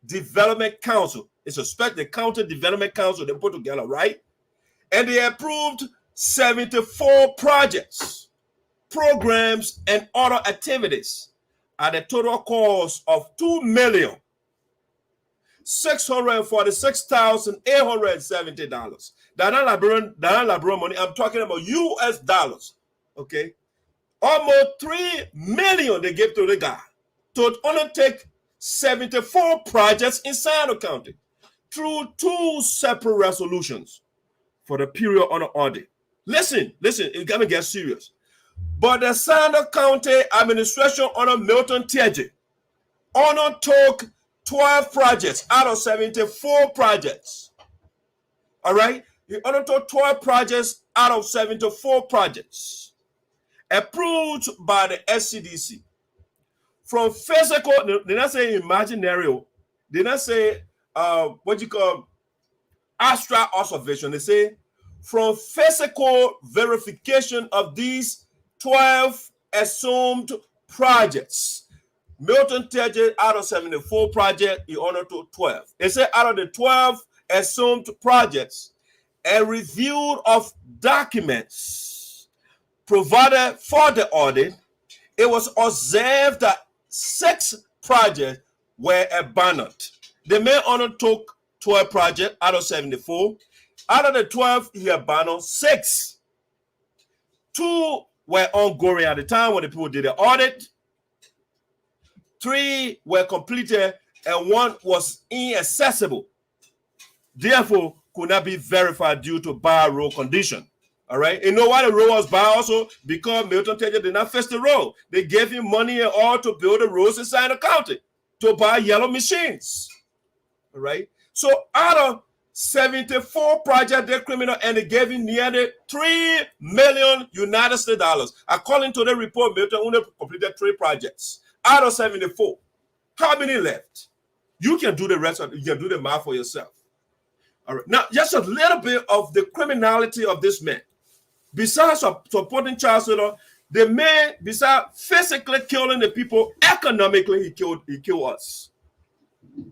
Development Council, the County Development Council they put together, right? And they approved 74 projects, programs, and other activities at a total cost of $2,646,870. That's not Liberian money. I'm talking about US dollars. Okay. Almost $3 million they gave to the guy to undertake 74 projects in SINOE County through 2 separate resolutions for the period under audit. Listen, it got to get serious. But the SINOE County administration under Milton Teahjay undertook 12 projects out of 74 projects. All right? He undertook 12 projects out of 74 projects approved by the SCDC. From physical, they not say imaginary, they not say what you call abstract observation. They say from physical verification of these 12 assumed projects. Milton Teahjay, out of 74 projects, he undertook 12. They say out of the 12 assumed projects, a review of documents provided for the audit, it was observed that 6 projects were abandoned. The man undertook 12 projects out of 74. Out of the 12, he abandoned 6. 2 were ongoing at the time when the people did the audit. 3 were completed, and 1 was inaccessible. Therefore, could not be verified due to bad road condition. All right. You know why the road was bad also? Because Milton Teahjay did not fix the road. They gave him money and all to build the roads in SINOE County to buy yellow machines. All right. So out of 74 projects, they're criminal, and they gave him nearly $3 million United States dollars. According to the report, Milton only completed 3 projects out of 74. How many left? You can do the rest of it. You can do the math for yourself. All right. Now, just a little bit of the criminality of this man. Besides supporting child slaughter, the man, besides physically killing the people, economically he killed us.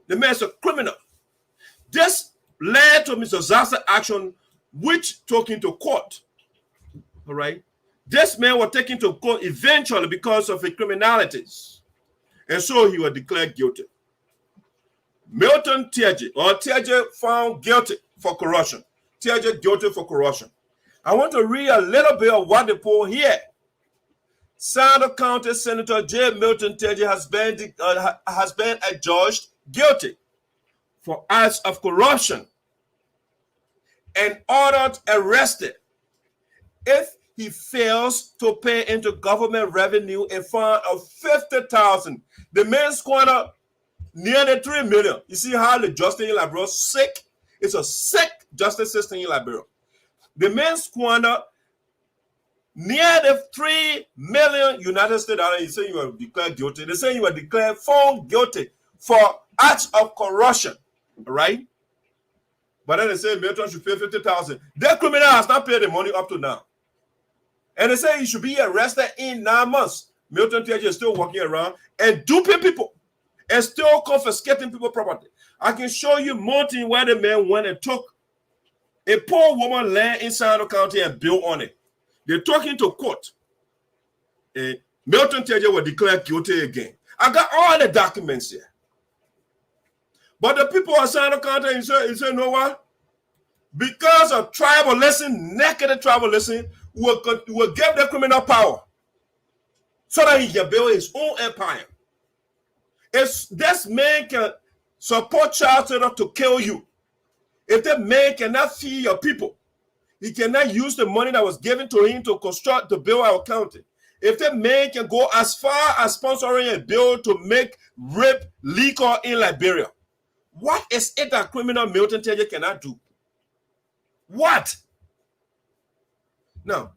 The man is a criminal. This led to Mr. Zaza's action, which took him to court. All right. This man was taken to court eventually because of his criminalities. And so he was declared guilty. Milton Teahjay, or Teahjay found guilty for corruption. Teahjay guilty for corruption. I want to read a little bit of what they put here. SINOE County Senator J. Milton Teahjay has been adjudged guilty for acts of corruption and ordered arrested if he fails to pay into government revenue a fine of $50,000. The man squandered nearly $3 million. You see how the justice in Liberia is sick? It's a sick justice system in Liberia. The man squandered nearly $3 million United States dollars. He said you were declared guilty. They say you were declared found guilty for acts of corruption. All right? But then they say Milton should pay $50,000. That criminal has not paid the money up to now. And they say he should be arrested in 9 months. Milton Teahjay is still walking around and duping people and still confiscating people's property. I can show you more things where the man went and took a poor woman land in SINOE County and built on it. They took him to court. And Milton Teahjay was declared guilty again. I got all the documents here. But the people of SINOE County, he said, you know what? Because of tribalism, naked tribalism, will give the criminal power. so that he can build his own empire. If this man can support child to kill you, if that man cannot feed your people, he cannot use the money that was given to him to construct, to build our country. If that man can go as far as sponsoring a bill to make rape legal in Liberia, what is it that criminal Milton Teahjay cannot do? What? Now,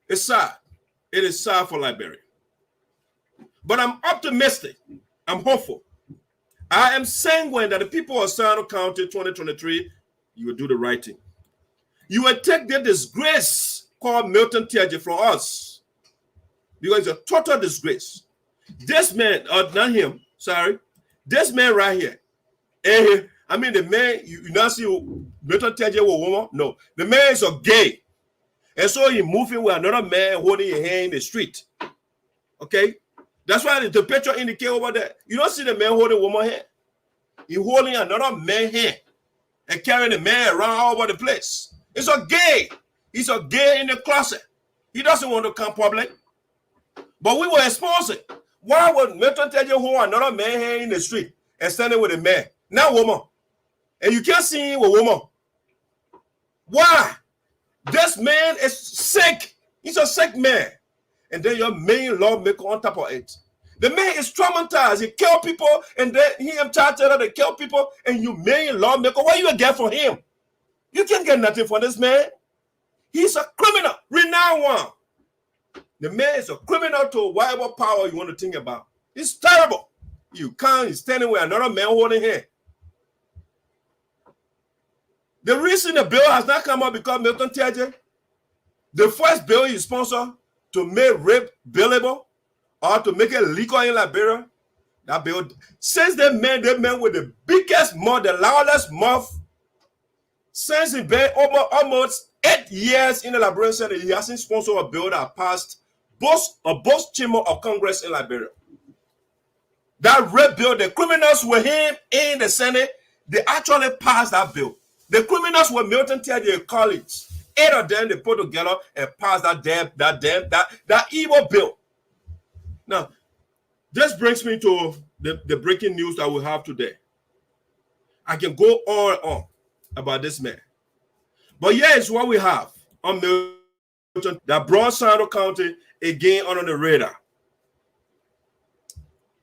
it's sad. It is sad for Liberia. But I'm optimistic. I'm hopeful. I am sanguine that the people of SINOE County 2023, you will do the right thing. You will take the disgrace called Milton Teahjay from us. Because it's a total disgrace. This man, not him, sorry. This man right here. I mean, the man, you not see Milton Teahjay with a woman? No. The man is a gay. And so he moving with another man holding a hand in the street. Okay? That's why the picture indicate over there. You don't see the man holding a woman hand. He holding another man's hand and carrying the man around all over the place. It's a gay. He's a gay in the closet. He doesn't want to come public. But we will expose it. Why would Milton Teahjay hold another man's hand in the street and standing with a man? Not woman. And you can't see him with woman. Why? This man is sick. He's a sick man. And then your main lawmaker on top of it. The man is traumatized. He killed people, and then he and charged to kill people, and you main lawmaker. What you get from him? You can't get nothing from this man. He's a criminal, renowned one. The man is a criminal to whatever power you want to think about. It's terrible. You can't, he's standing with another man holding him. The reason the bill has not come up because Milton Teahjay, the first bill he sponsored to make rape billable or to make it legal in Liberia, that bill, since they man with the biggest mouth, the loudest mouth, since he been almost 8 years in the Liberian Senate, he hasn't sponsored a bill that passed both chamber of Congress in Liberia. That rape bill, the criminals with him in the Senate, they actually passed that bill. The criminals were Milton Teahjay colleagues. 8 of them, they put together and passed that evil bill. Now, this brings me to the breaking news that we have today. I can go on and on about this man. But here is what we have on Milton that brought SINOE County again under the radar.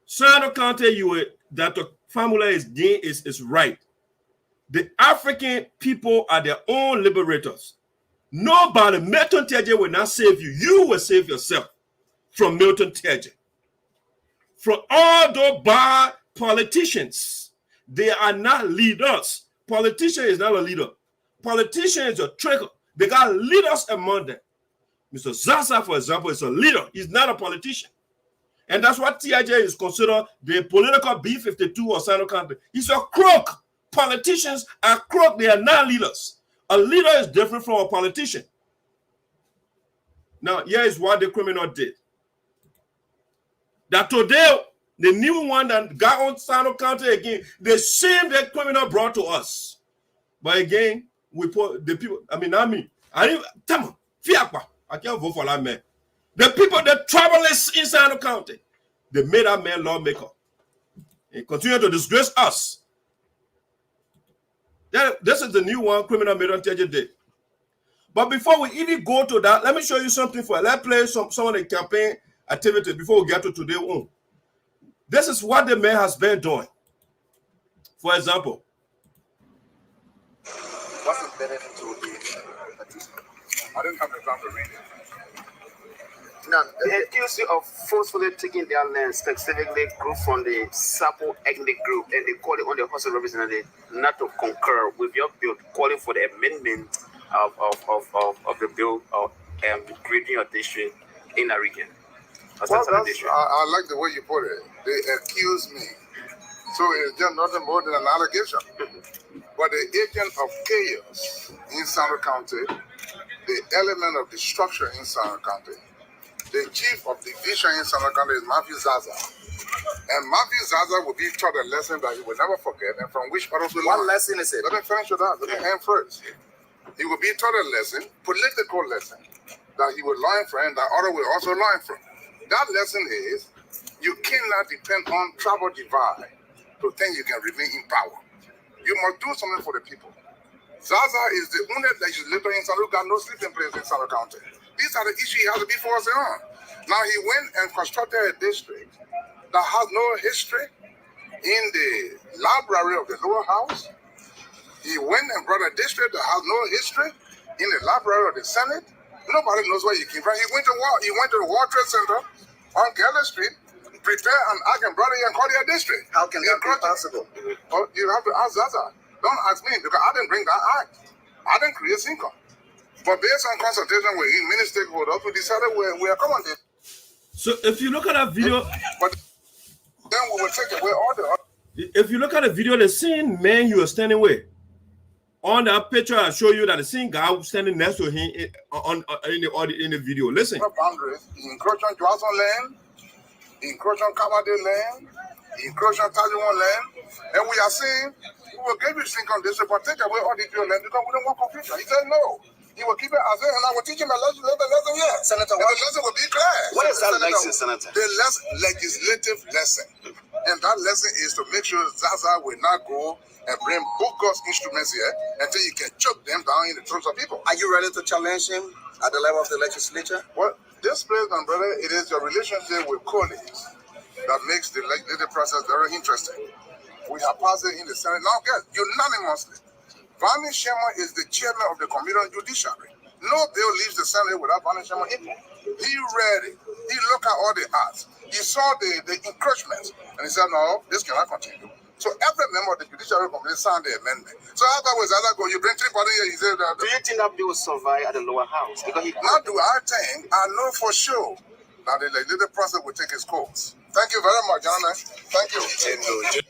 SINOE County, Dr. Formula is right. The African people are their own liberators. Nobody, Milton Teahjay will not save you. You will save yourself from Milton Teahjay. From all those bad politicians, they are not leaders. Politician is not a leader. Politician is a traitor. They got leaders among them. Mr. Zaza, for example, is a leader. He's not a politician. And that's what Teahjay is considered the political B-52 of SINOE County. He's a crook. Politicians are crook. They are not leaders. A leader is different from a politician. Now, here is what the criminal did. That today, the new one that got on SINOE County again, the same that criminal brought to us. But again, we put the people, I didn't, tell me, I can't vote for that man. The people, the travelers in SINOE County, they made that man lawmaker. He continued to disgrace us. This is the new one criminal Milton Teahjay did. But before we even go to that, let me show you something for it. Let's play some of the campaign activity before we get to today's one. This is what the man has been doing. For example, what's the benefit to the participant? I didn't have the time to read it. None. They accuse you of forcefully taking their land, specifically group from the SARPO ethnic group, and they call it on the House of Representatives not to concur with your bill, calling for the amendment of the bill of creating a district in a region. Well, I like the way you put it. They accuse me. So it's just nothing more than an allegation. But the agent of chaos in SINOE County, the element of destruction in SINOE County, the chief of division in SINOE County is Matthew Zaza. And Matthew Zaza will be taught a lesson that he will never forget and from which others will learn. What lesson is it? Let me finish with that. Let me end first. He will be taught a lesson, political lesson, that he will learn from and that others will also learn from. That lesson is you cannot depend on travel divide to think you can remain in power. You must do something for the people. Zaza is the only legislator in Salo who got no sleeping place in Salo County. These are the issues he has to be forcing on. Now he went and constructed a district that has no history in the library of the lower house. He went and brought a district that has no history in the library of the Senate. Nobody knows where he came from. He went to the World Trade Center on Galley Street, prepare an act and brought it and called it a district. How can that be possible? Oh, you have to ask Zaza. Don't ask me because I didn't bring that act. I didn't create SINCOM. But based on consultation with many stakeholders, we decided we are accommodating. So if you look at that video, but then we will take away all the. If you look at the video, the same man you are standing with. On that picture, I show you that the same guy was standing next to him in the video. Listen. Boundaries, encroach on Johnson land, encroach on Kabade land, encroach on Tajuan land, and we are saying we will give you SINCOM district, but take away all the land because we don't want confusion. He said no. He will keep it as is, and I will teach him a lesson here. Senator, the lesson will be clear. What is that lesson, Senator? The legislative lesson. And that lesson is to make sure Zaza will not go and bring bogus instruments here until you can choke them down in the throats of people. Are you ready to challenge him at the level of the legislature? Well, this place, my brother, it is your relationship with colleagues that makes the legislative process very interesting. We have passed it in the Senate. Now, guys, unanimously, Vani Sherman is the chairman of the Committee on Judiciary. No bill leaves the Senate without Vani Sherman input. He read it. He looked at all the acts. He saw the encroachments, and he said, no, this cannot continue. So every member of the Judiciary Committee signed the amendment. So afterwards, as I go, you bring 3 parties here, you say that. Do you think that bill will survive at the lower house? Because now do I think, I know for sure that the legislative process will take its course. Thank you very much, gentlemen. Thank you.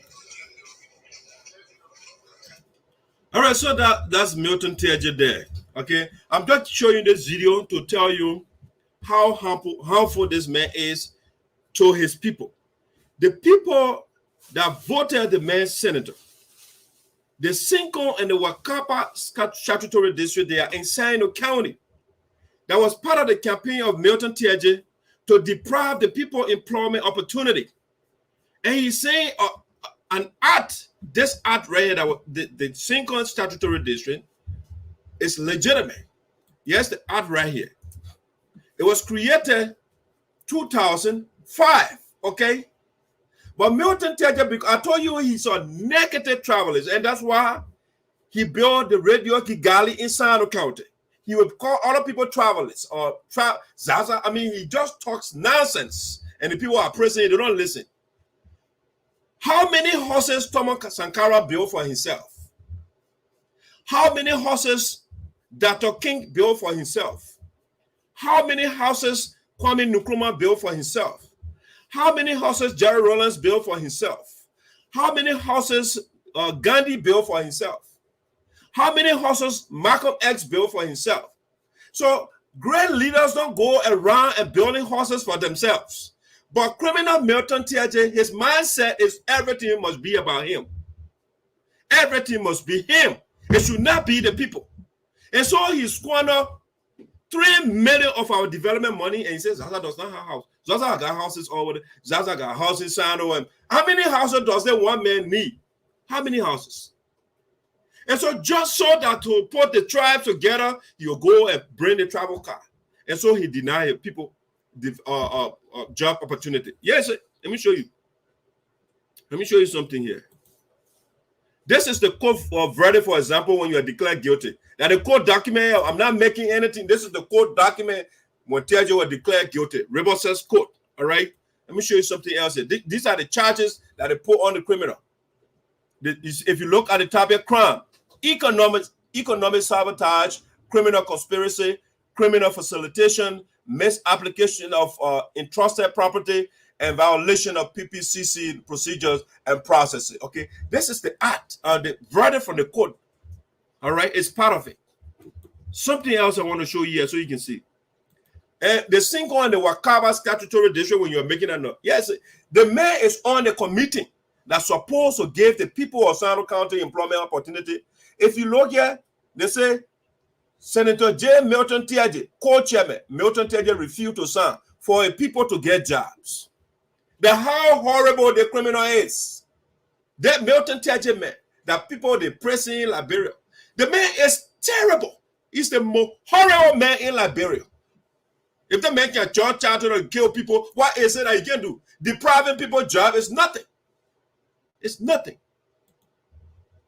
All right, so that's Milton Teahjay there. Okay, I'm just showing you this video to tell you how harmful this man is to his people. The people that voted the man senator, the SINCOM and the Wakapa statutory district, they are in SINOE County. That was part of the campaign of Milton Teahjay to deprive the people employment opportunity. And he's saying this act right here, that the SINCOM statutory district is legitimate. Yes, the act right here. It was created 2005, okay? But Milton Teahjay, because I told you he saw negative travelers, and that's why he built the Radio Kigali in SINOE County. He would call other people travelers or Zaza. I mean, he just talks nonsense, and the people are pressing, they don't listen. How many horses Thomas Sankara built for himself? How many horses Dr. King built for himself? How many houses Kwame Nkrumah built for himself? How many houses Jerry Rawlings built for himself? How many houses Gandhi built for himself? How many houses Malcolm X built for himself? So great leaders don't go around and building houses for themselves. But criminal Milton Teahjay, his mindset is everything must be about him. Everything must be him. It should not be the people. And so he squandered 3 million of our development money, and he says Zaza does not have a house. Zaza got houses over there. Zaza got houses in SINOE. How many houses does that one man need? How many houses? And so just so that to put the tribes together, he'll go and bring the travel car. And so he denied people the job opportunity. Yes, let me show you. Let me show you something here. This is the court verdict, for example, when you are declared guilty. Now the court document, I'm not making anything. This is the court document when Teahjay was declared guilty. Ribosa's court, all right? Let me show you something else here. These are the charges that they put on the criminal. If you look at the type of crime, economic sabotage, criminal conspiracy, criminal facilitation, misapplication of entrusted property, and violation of PPCC procedures and processes. Okay, this is the act, the verdict from the court. All right, it's part of it. Something else I want to show you here so you can see. And the SINCOM and the Wakaba statutory district, when you're making a note, yes, the mayor is on the committee that's supposed to give the people of SINOE County employment opportunity. If you look here, they say Senator J. Milton Teahjay, co-chairman, Milton Teahjay refused to sign for people to get jobs. But how horrible the criminal is. That Milton Teahjay man, that people they pressing in Liberia. The man is terrible. He's the most horrible man in Liberia. If the man can jump out and kill people, what is it that he can do? Depriving people job is nothing. It's nothing.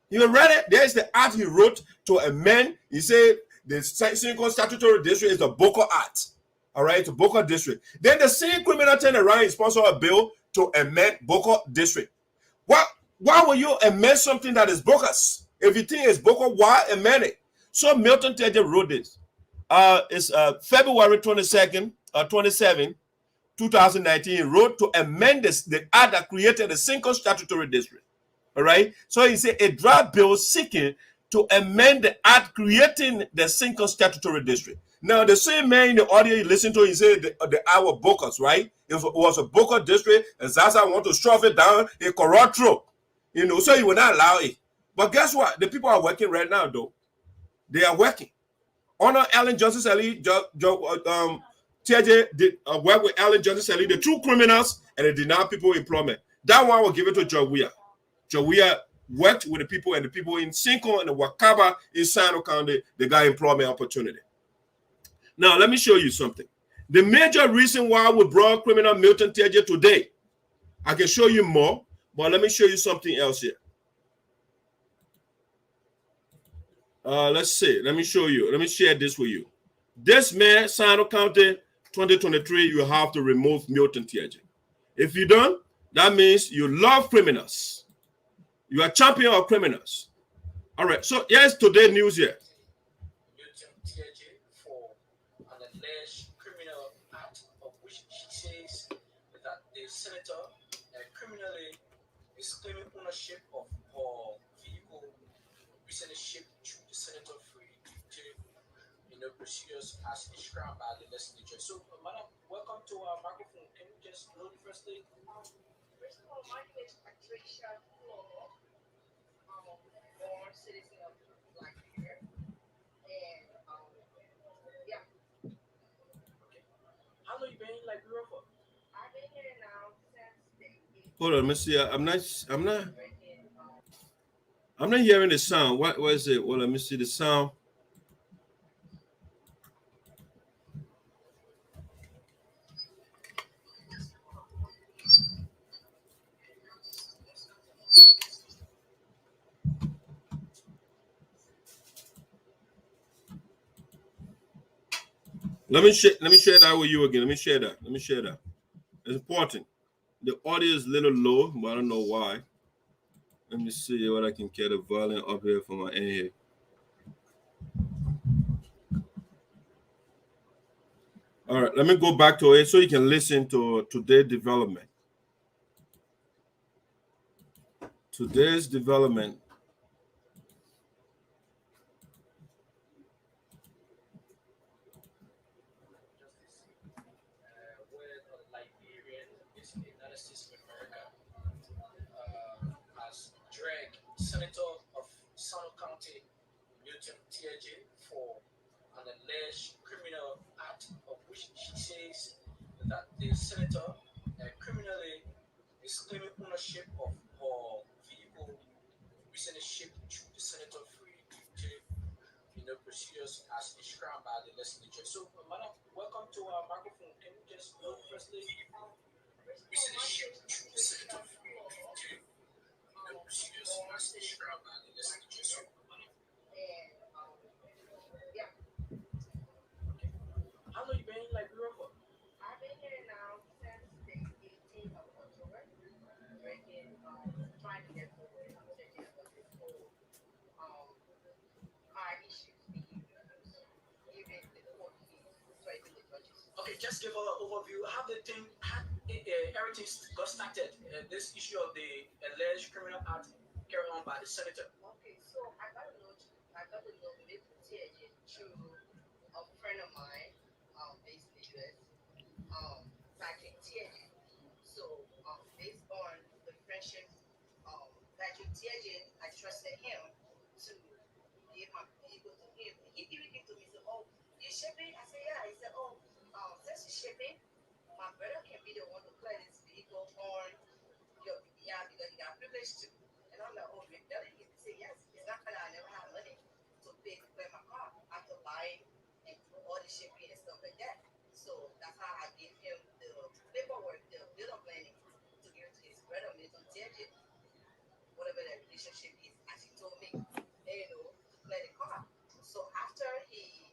You read it? There's the act he wrote to amend. He said the single statutory district is the Boko Act. All right, it's a Boko district. Then the same criminal turned around and sponsored a bill to amend Boko district. Why will you amend something that is bogus? If you think it's Boko, why amend it? So Milton Teahjay wrote this. It's February 22nd, 27, 2019. He wrote to amend the act that created the single statutory district. All right. So he said a draft bill seeking to amend the act creating the single statutory district. Now, the same man in the audio you listen to, he said the hour Bocas, right? It was a Boko district, and Zaza want to shove it down a corrupt throat. You know, so he will not allow it. But guess what? The people are working right now, though. They are working. Honor Allen Johnson Sally, Teahjay did work with Allen Johnson Sally, the true criminals, and they deny people employment. That one will give it to WEAH. WEAH worked with the people, and the people in Cinco and the Wakaba in SINOE County, they got employment opportunity. Now, let me show you something. The major reason why we brought criminal Milton Teahjay today, I can show you more, but let me show you something else here. Let's see. Let me show you. Let me share this with you. This man, SINOE County, 2023, you have to remove Milton Teahjay. If you don't, that means you love criminals. You are champion of criminals. All right. So here's today's news here. Milton Teahjay for an alleged criminal act of which she says that the senator criminally is claiming ownership of her vehicle recently shipped to the senator free in the procedures as described by the legislature. So, madam, welcome to our microphone. Can you just know the first thing? First of all, my name is Patricia, FLOMO, born citizen of Liberia, and yeah. Okay. How long you been in Liberia for? I've been here now since the 18th. Hold on, let me see. I'm not hearing the sound. What is it? Well, let me see the sound. Let me share that with you again. Let me share that. It's important. The audio is a little low, but I don't know why. Let me see what I can get the volume up here for my end here. All right, let me go back to it so you can listen to today's development. Today's development. Senator of SINOE County, Milton Teahjay, for an alleged criminal act of which she says that the senator criminally is claiming ownership of her vehicle recently shipped to the senator free in the procedures as described by the legislature. So, madam, welcome to our microphone. Can you just know firstly? Recently shipped to the senator free procedures as described by the legislature. And yeah. Okay. How long you been in Liberia for? I've been here now since the 18th of October, working, trying to get forward on taking up this whole high issues being used, even the court fees, threatening the judges. Okay, just give an overview. How the thing, everything got started. This issue of the alleged criminal act carried on by the senator. Okay, so I got to know Milton Teahjay through a friend of mine, based in the US, Patrick Teahjay. So, based on the friendship, Patrick Teahjay, I trusted him to give my vehicle to him. He even came to me and said, "Oh, you shipping?" I said, "Yeah." He said, "Oh, since you're shipping, my brother can be the one to clear this vehicle on your VOSD because he got privilege to. And I'm like, oh, really? He said, yes. It's not that I never had money to pay to clear my car after buying and all the shipping and stuff like that. So that's how I gave him the paperwork, the bill of lading to give to his brother, Milton Teahjay, whatever that relationship is, as he told me, to clear the car. So after he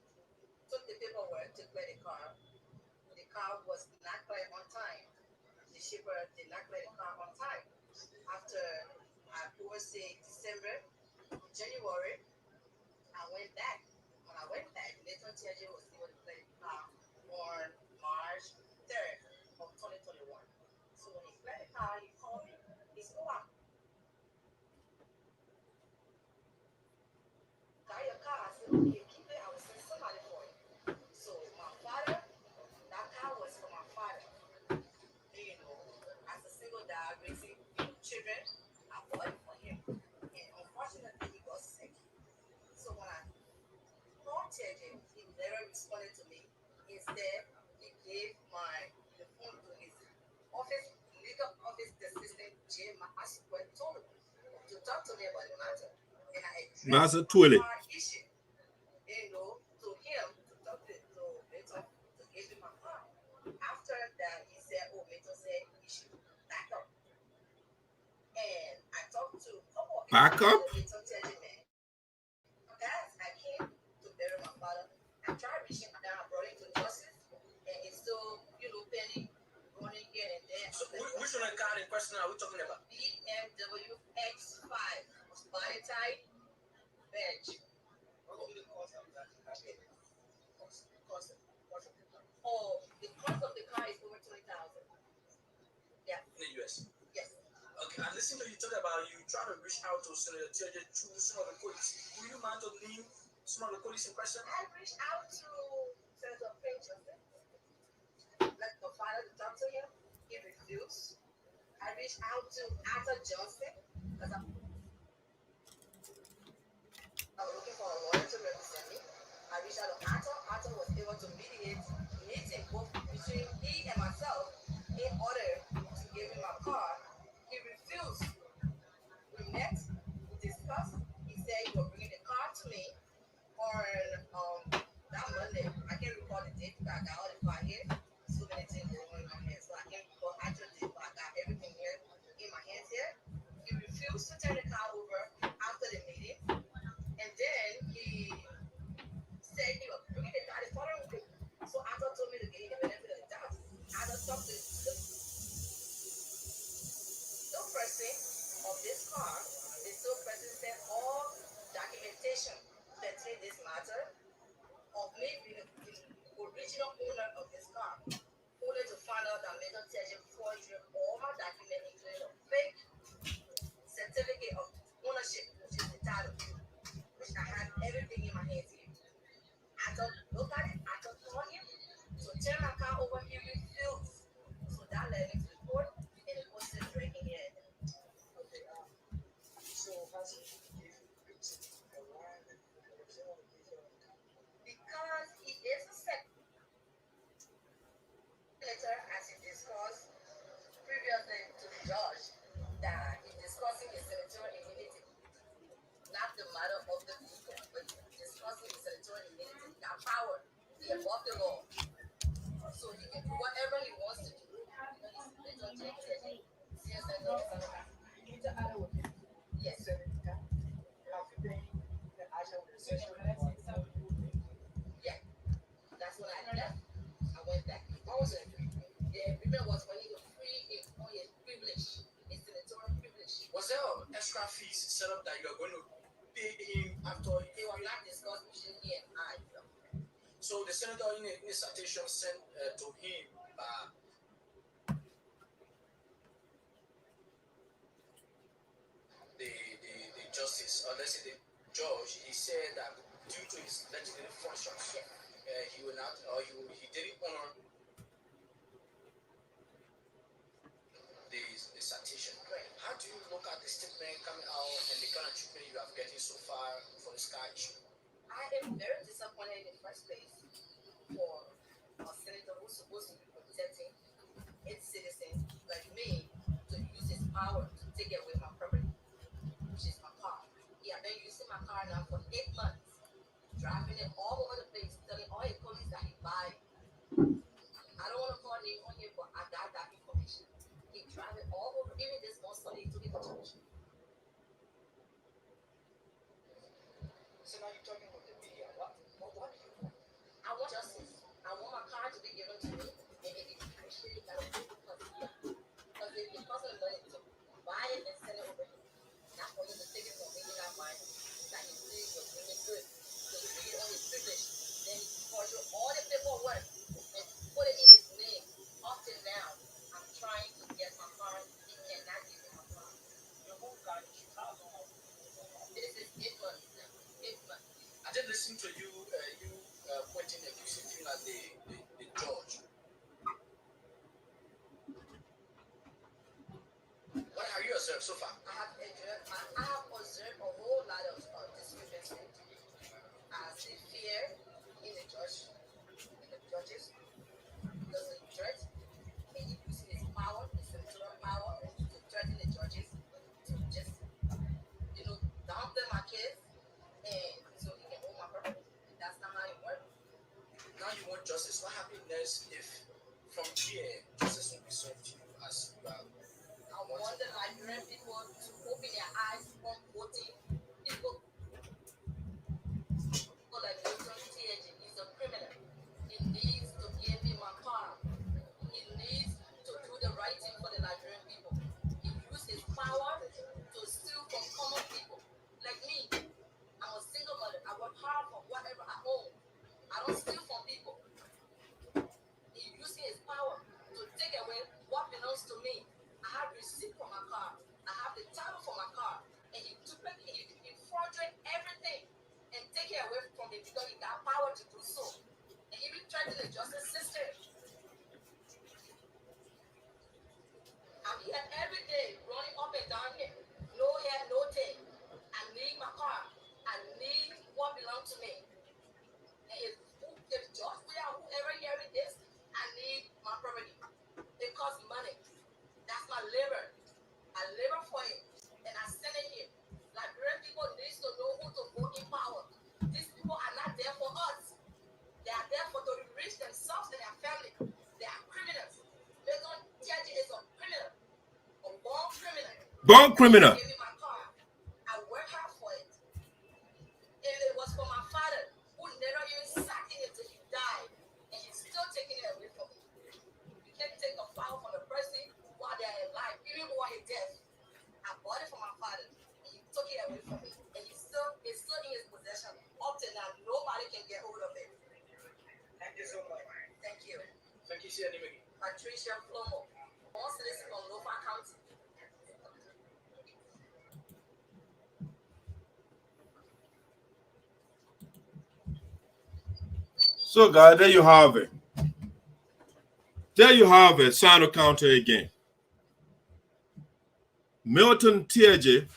took the paperwork to clear the car was not cleared on time. The shipper did not clear the car on time. After I say December, January, I went back. When I went back, Milton Teahjay was able to clear the car on March 3rd of 2021. So when he cleared the car, he called me. He said, oh, got your car. I said, okay, keep it. I will send somebody for it. So my father, that car was for my father. As a single dad raising children, I bought it for him. And unfortunately, he got sick. So when I called Teahjay, he never responded to me. Instead, he gave the phone to his legal office assistant, Jim. I told him to talk to me about the matter. And I addressed my issue, to him, to talk to Milton, to give him my car. After that, he said, oh, Milton said he should back up. And I talked to a couple of people. Back up? Milton Teahjay, man. Guys, I came to bury my father. I tried reaching down, I brought him to justice, and it's still, penny running here and there. So which one car in question are we talking about? BMW X5 body type bench. Oh, the cost of the car is over $20,000. Yeah. In the US. Yes. Okay, and listen to you talk about you try to reach out to Senator Teahjay through some of the codes. Will you mind to name some of the codes in question? I reached out to Senator Teahjay. Let the father to talk to him. He refused. I reached out to Arthur Johnson because I was looking for a lawyer to represent me. I reached out to Arthur. Arthur was able to mediate meeting both between he and myself in order to give me my car. He refused. We met, we discussed. He said he would bring the car to me on that Monday. I can't recall the date because I got all the car here. So many things going on in my hands. So I can't recall actual date, but I got everything here in my hands here. He refused to turn the car over after the meeting. And then he said he was bringing the car the following week. So Arthur told me to give him the benefit of the doubt. Arthur talked to the person of this car. The sole person sent all documentation pertaining this matter of me being the original owner of this car. Only to find out that Milton Teahjay forged all my documents, including a fake certificate of ownership, which is the title, which I have everything in my hands here. I don't look at it, I don't call him. So turn my car over, he refused. So that led me to the court, and the court said drinking here. Okay, so has he given victim a line because he is a senator, as he discussed previously to the judge, that he's discussing his senatorial immunity, not the matter of the people, but discussing his senatorial immunity, that power, the above the law. So he can do whatever he wants to do. Yes. Yeah. That's what I left. I went back. What was it? The agreement was for him to free employee privilege, his senatorial privilege. Was there extra fees set up that you are going to pay him after? They were not discussed between he and I. So the senator in a citation sent to him the justice, or let's say the judge, he said that due to his legislative functions, he will not, or he didn't honor the citation. Right. How do you look at the statement coming out and the kind of treatment you have getting so far for this car issue? I am very disappointed in the first place for a senator who's supposed to be protecting its citizen like me to use his power to take away my property, which is my car. He had been using my car now for 8 months, driving it all over the place, telling all his colleagues that he buy. I don't want to call name on here, but I got that information. He drive it all over, even this one Sunday to the church. So now you're talking about the media. What do you want? I want justice. I want my car to be given to me, and if it's appreciated, that will be because it costs me money to buy it and send it over here. Not for him to take it from me without mine. That he thinks was really good. So he read on his privilege, then he forged all the paperwork and put it in his name. Up till now, I'm trying to get my car. He cannot give me my car. Your whole car in Chicago. This is 8 months now. 8 months. I did listen to you, pointing accusing you at the judge. What have you observed so far? I have observed a whole lot of discrepancy. I see fear in the judges, because the judge, he uses his power, his senatorial power, to threaten the judges to just, dump them my kids, and so he can own my property. That's not how it works. Now you want justice. What happens next if from here justice will be served to you as you are? I want the Liberian people to open their eyes on voting. People like Milton Teahjay, he's a criminal. He needs to give me my car. He needs to do the right thing for the Liberian people. He used his power to steal from common people. Like me, I'm a single mother. I work hard for whatever I own. I don't steal from people. He using his power to take away what belongs to me. I have receipt for my car. I have the title for my car. And he took it, he fraudulent everything and take it away from me because he got power to do so. And he even threatened the justice system. I'm here every day running up and down here. No hair, no tape. I need my car. I need what belongs to me. And if just whoever hearing this, I need my property. It costs money. That's my labor. I labor for it. And I send it here. Liberian people need to know who to vote in power. These people are not there for us. They are there to enrich themselves and their family. They are criminals. Milton Teahjay is a criminal. A born criminal. Born criminal. Give me my car. I work hard for it. And it was for my father, who never even sat in it till he died. And he's still taking it away from me. You can't take a file from a person while they're alive, even while he's dead. I bought it from my father, and he took it away from me. And it's still in his possession. Up to now, nobody can get hold of it. Thank you so much. Thank you. Thank you, Sir. Patricia FLOMO, one citizen from Lofa County. So, guys, there you have it. There you have it, SINOE County again. Milton Teahjay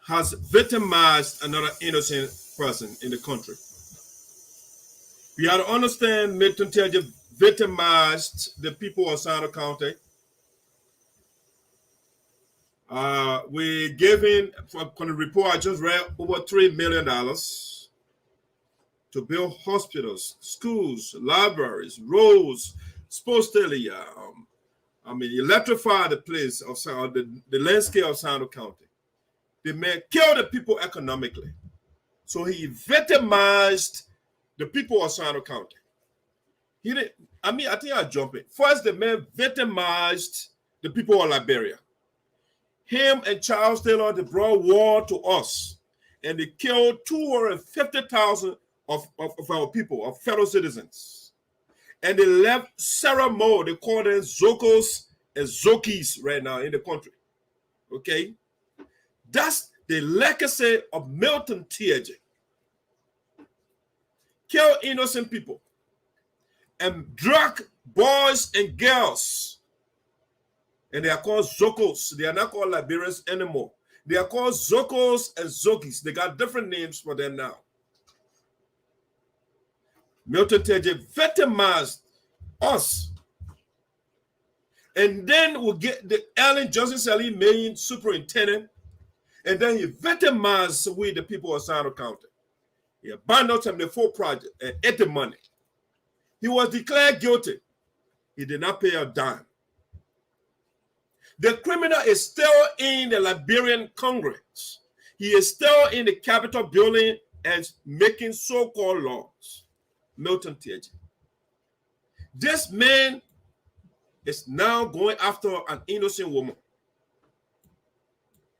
has victimized another innocent person in the country. We have to understand Milton Teahjay victimized the people of SINOE County. We gave him, from the report I just read, over $3 million to build hospitals, schools, libraries, roads, sports stadium. Electrify the place of the landscape of SINOE County. The man killed the people economically. So he victimized the people of SINOE County. He didn't, I think I'll jump in. First, the man victimized the people of Liberia. Him and Charles Taylor, they brought war to us. And they killed 250,000 of our people, of fellow citizens. And they left several more. They call them Zokos and Zokis right now in the country. Okay? That's the legacy of Milton Teahjay. Kill innocent people and drug boys and girls. And they are called Zokos. They are not called Liberians anymore. They are called Zokos and Zokis. They got different names for them now. Milton Teahjay victimized Us. And then we'll get the Ellen Johnson Sally made superintendent. And then he victimized with the people of Sino County. He abandoned him the full project and ate the money. He was declared guilty. He did not pay a dime. The criminal is still in the Liberian Congress. He is still in the Capitol building and making so-called laws. Milton Teahjay. This man is now going after an innocent woman,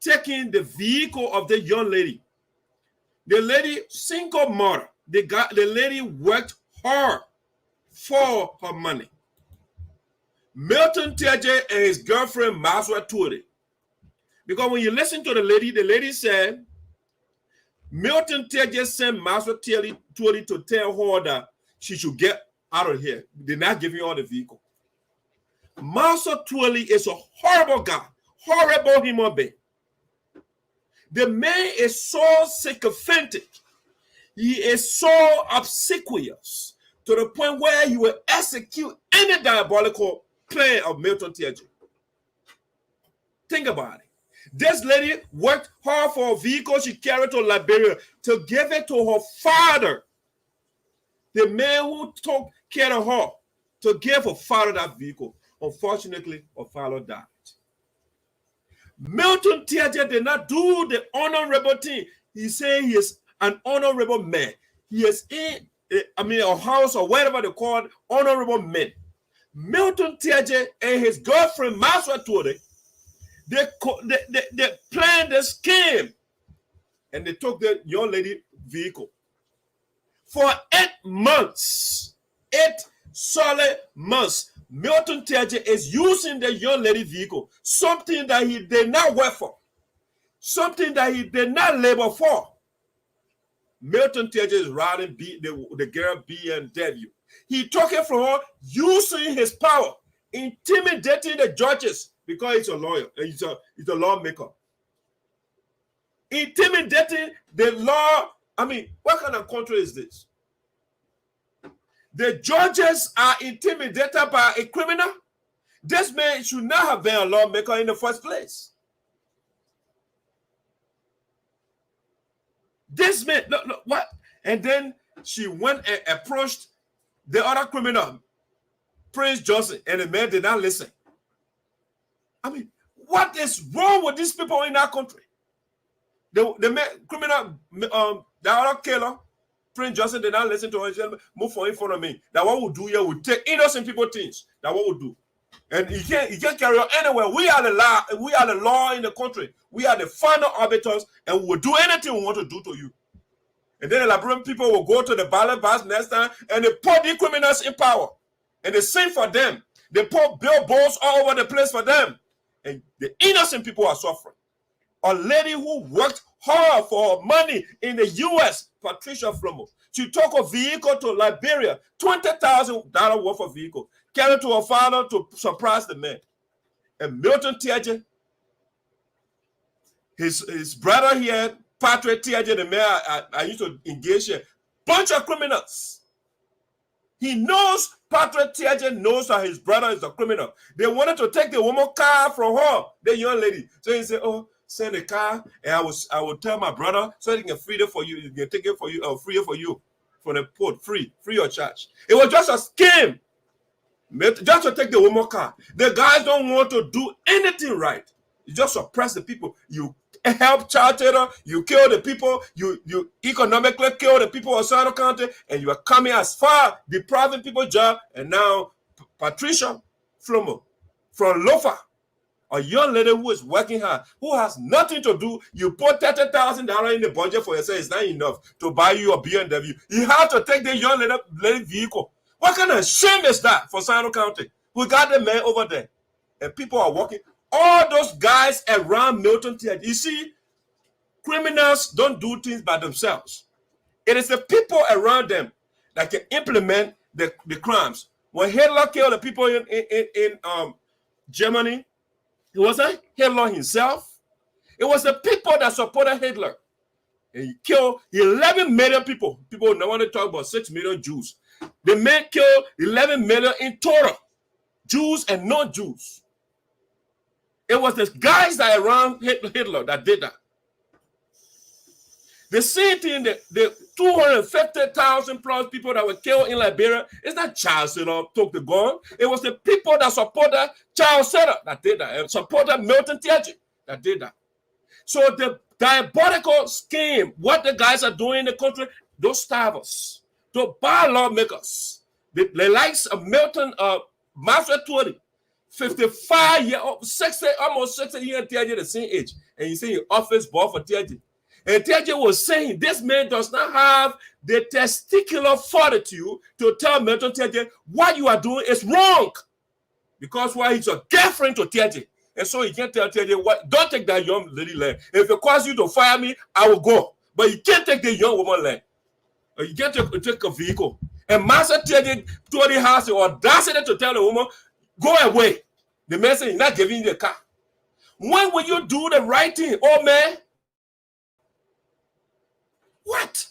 taking the vehicle of the young lady. The lady, single mother, the lady worked hard for her money. Milton Teahjay and his girlfriend Maswa Tuori. Because when you listen to the lady said, Milton Teahjay sent Maswa Tuori to tell her that she should get out of here. They're not giving her the vehicle. Maswa Tuori is a horrible guy, horrible human being. The man is so sycophantic. He is so obsequious to the point where he will execute any diabolical plan of Milton Teahjay. Think about it. This lady worked hard for a vehicle she carried to Liberia to give it to her father. The man who took care of her, to give her father that vehicle. Unfortunately, her father died. Milton Teahjay did not do the honorable thing. He said he is an honorable man. He is in, a house or whatever they call it, honorable men. Milton Teahjay and his girlfriend Maswa Tuori, they planned the scheme and they took the young lady vehicle. For 8 months, 8 solid months, Milton Teahjay is using the young lady vehicle, something that he did not work for, something that he did not labor for. Milton Teahjay is riding the girl BMW. He took it from her using his power, intimidating the judges because he's a lawyer, he's a lawmaker. Intimidating the law. What kind of country is this? The judges are intimidated by a criminal. This man should not have been a lawmaker in the first place. This man, look, what? And then she went and approached the other criminal, Prince Johnson, and the man did not listen. What is wrong with these people in our country? The man, criminal, the other killer, Prince Johnson did not listen to her. He said, move in front of me. That what we'll do here, we'll take innocent people things. That what we'll do. And he can't carry on anywhere. We are the law in the country. We are the final arbiters, and we will do anything we want to do to you. And then the Liberian people will go to the ballot box next time, and they put the criminals in power. And they sing for them. They put billboards all over the place for them. And the innocent people are suffering. A lady who worked hard for money in the U.S., Patricia FLOMO, she took a vehicle to Liberia, $20,000 worth of vehicle, carried to her father to surprise the man. And Milton Teahjay, his brother here, Patriciia, the man I used to engage here, bunch of criminals. He knows, Patriciia knows that his brother is a criminal. They wanted to take the woman car from her, the young lady. So he said, oh, send the car, and I will tell my brother so he can free it for you. He can take it for you, or free it for you from the port, free of charge. It was just a scheme, just to take the woman car. The guys don't want to do anything right. You just suppress the people. You help child terror, you kill the people, you economically kill the people of Sino County, and you are coming as far, depriving people job. And now Patricia FLOMO from Lofa, a young lady who is working hard, who has nothing to do, you put $30,000 in the budget for yourself, it's not enough to buy you a BMW. You have to take the young lady vehicle. What kind of shame is that for Sino County? We got the man over there, and people are working. All those guys around Milton Teahjay, you see, criminals don't do things by themselves. It is the people around them that can implement the crimes. When Hitler killed the people in Germany, it wasn't Hitler himself. It was the people that supported Hitler. And he killed 11 million people. People now want to talk about 6 million Jews. The man killed 11 million in total, Jews and non-Jews. It was the guys that around Hitler that did that. The same thing, the 250,000 plus people that were killed in Liberia, it's not Charles Seder took the gun. It was the people that supported Charles Seder that did that, and supported Milton Teahjay that did that. So the diabolical scheme, what the guys are doing in the country, those starvers, those bad lawmakers, the likes of Milton, Master 20, 55 years, 60, almost 60 years, Teahjay the same age, and you see in office ball for Teahjay. And Teahjay was saying this man does not have the testicular fortitude to tell Milton Teahjay what you are doing is wrong. Because why he's a girlfriend to Teahjay. And so he can't tell Teahjay, what, don't take that young lady land. If it causes you to fire me, I will go. But you can't take the young woman land. Or you can't take a vehicle. And Master Teahjay told the house the audacity to tell the woman, go away. The man said, he's not giving you the car. When will you do the right thing, oh man? What?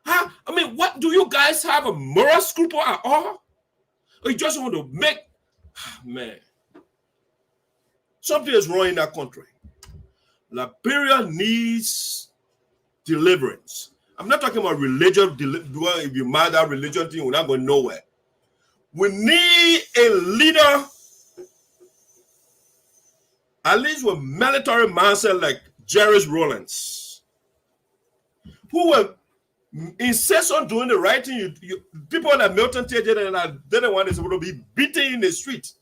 Huh? I mean, what do you guys have a moral scruple at all? Or you just want to make, man, something is wrong in that country. Liberia needs deliverance. I'm not talking about religion. If you mind that religion thing, we're not going nowhere. We need a leader, at least with military mindset like Jerry Rawlings, who will insist on doing the right thing. People like Milton Teahjay and I didn't want to be beaten in the street,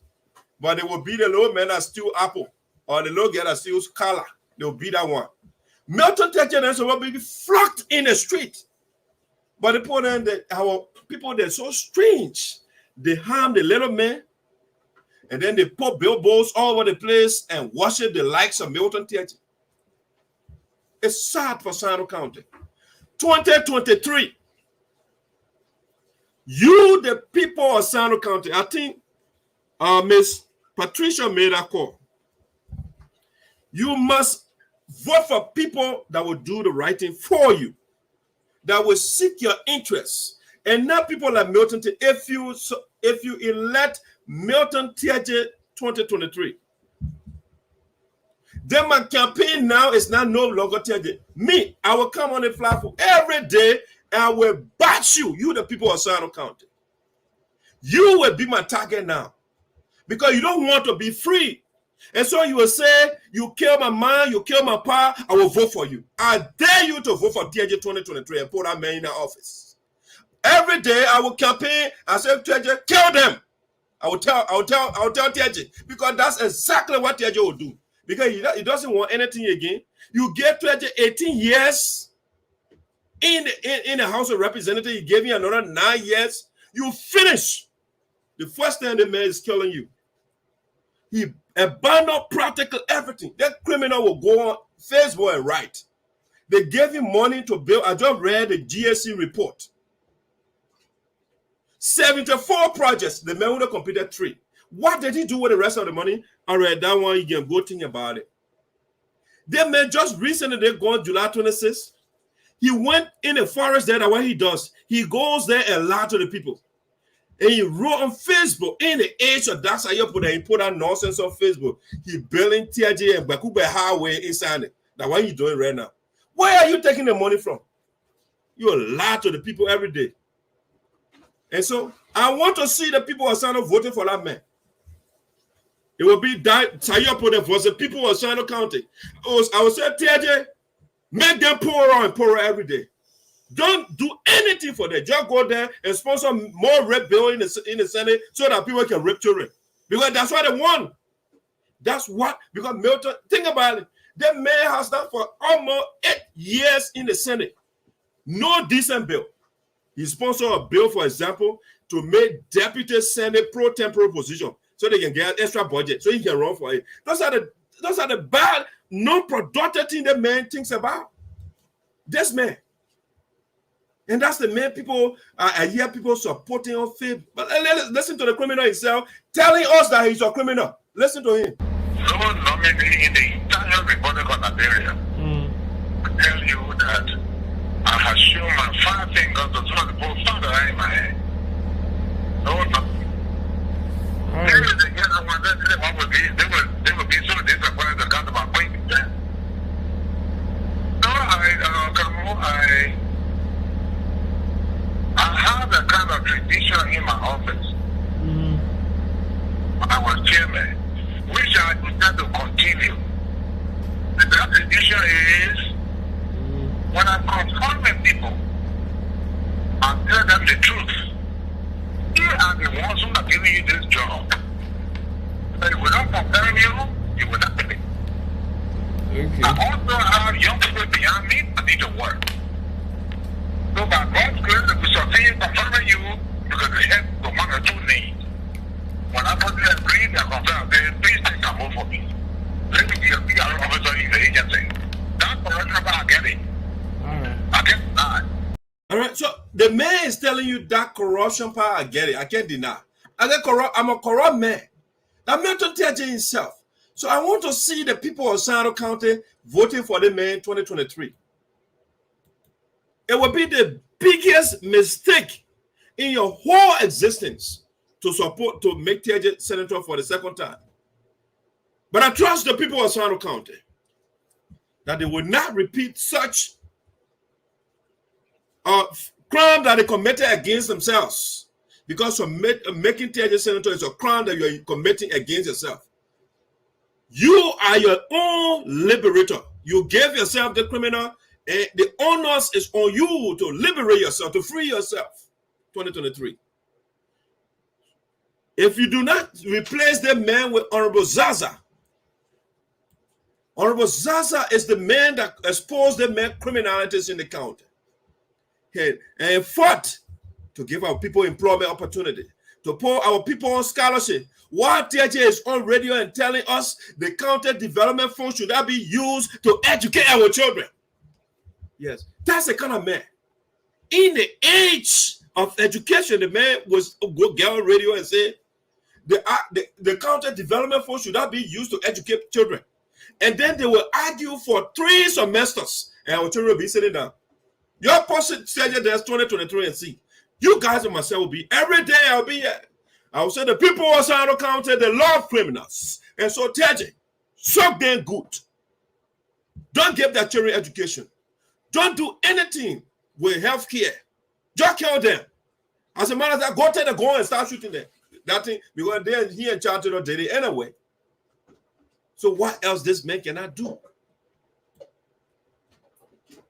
but they will beat the little man that steal apple or the little girl that steals color. They will beat that one. Milton Teahjay will be flocked in the street, but the people our people, they're so strange. They harm the little man, and then they put billboards all over the place and worship the likes of Milton Teahjay. It's sad for SINOE County. 2023, you, the people of SINOE County, I think Miss Patricia made a call. You must vote for people that will do the right thing for you, that will seek your interests, and not people like Milton Teahjay. If you elect Milton Teahjay 2023, then my campaign now is not no longer Teahjay. Me, I will come on the platform every day and I will bash you. You, the people of SINOE County. You will be my target now because you don't want to be free. And so you will say, you kill my mind, you kill my power, I will vote for you. I dare you to vote for Teahjay 2023 and put that man in the office. Every day I will campaign and say, Teahjay, kill them. I will tell Teahjay, because that's exactly what Teahjay will do. Because he doesn't want anything again. You gave Teahjay 18 years in the House of Representatives. He gave you another 9 years. You finish. The first time the man is killing you. He abandoned practically everything. That criminal will go on Facebook and write. They gave him money to build. I just read the GSC report. 74 projects. The man would have completed 3. What did he do with the rest of the money? All right, that one, you can go think about it. That man just recently, they gone July 26th. He went in the forest there, what he does. He goes there and lie to the people. And he wrote on Facebook, in the age of that's how you put that, he put that nonsense on Facebook. He building Teahjay and Bakube Highway inside it. That's what he's doing right now. Where are you taking the money from? You lie to the people every day. And so, I want to see the people of SINOE voting for that man. It will be Tayopo for the people of SINOE County. I will say, Teahjay, make them poorer every day. Don't do anything for them. Just go there and sponsor more rape bill in the Senate so that people can rape children. Because that's what they want. That's what, because Milton, think about it. That man has done for almost 8 years in the Senate. No decent bill. He sponsored a bill, for example, to make deputy Senate pro tempore position so they can get extra budget so he can run for it. Those are the bad, non-productive thing that man thinks about. This man. And that's the main people, I hear people supporting on Facebook. But listen to the criminal himself telling us that he's a criminal. Listen to him. No nominee in the entire Republic of Liberia will tell you that I have show my 5 fingers to some of the post father in my hand. No, no. They would be so disappointed to come to my point. So I have a kind of tradition in my office. I was chairman, which I intend to continue. And that tradition is when I'm confronting people, I tell them the truth. They are the ones who are giving you this job. But without comparing you will not be. Okay. I also have young people behind me that need to work. So by God's grace, if we succeed confirming you, because the head of 1 or 2 needs. When I put the agree, they are confirmed, please take a move for me. Let me be a PR officer in the agency. That's the right number I get it. I get that. All right, so the man is telling you that corruption part, I get it. I can't deny. I'm a corrupt man. That Milton Teahjay himself. So I want to see the people of SINOE County voting for the man in 2023. It will be the biggest mistake in your whole existence to make Teahjay senator for the 2nd time. But I trust the people of SINOE County that they will not repeat such crime that they committed against themselves, because making Teahjay senator is a crime that you are committing against yourself. You are your own liberator. You gave yourself the criminal, and the onus is on you to liberate yourself, to free yourself. 2023. If you do not replace the man with Honorable Zaza, Honorable Zaza is the man that exposed the man criminalities in the county and fought to give our people employment opportunity, to pour our people on scholarship. While Teahjay is on radio and telling us the county development fund should not be used to educate our children. Yes, that's the kind of man. In the age of education, the man was go get on radio and say the county development fund should not be used to educate children. And then they will argue for 3 semesters, and our children will be sitting down. Your person said there's 2023 and see. You guys and myself will be every day. I'll be here. I will say the people of SINOE County, they love criminals. And so Teahjay, suck them good. Don't give their children education. Don't do anything with health care. Just kill them. As a matter of fact, go take the gun and start shooting them. That thing, because they're here in charge of the day anyway. So what else this man cannot do?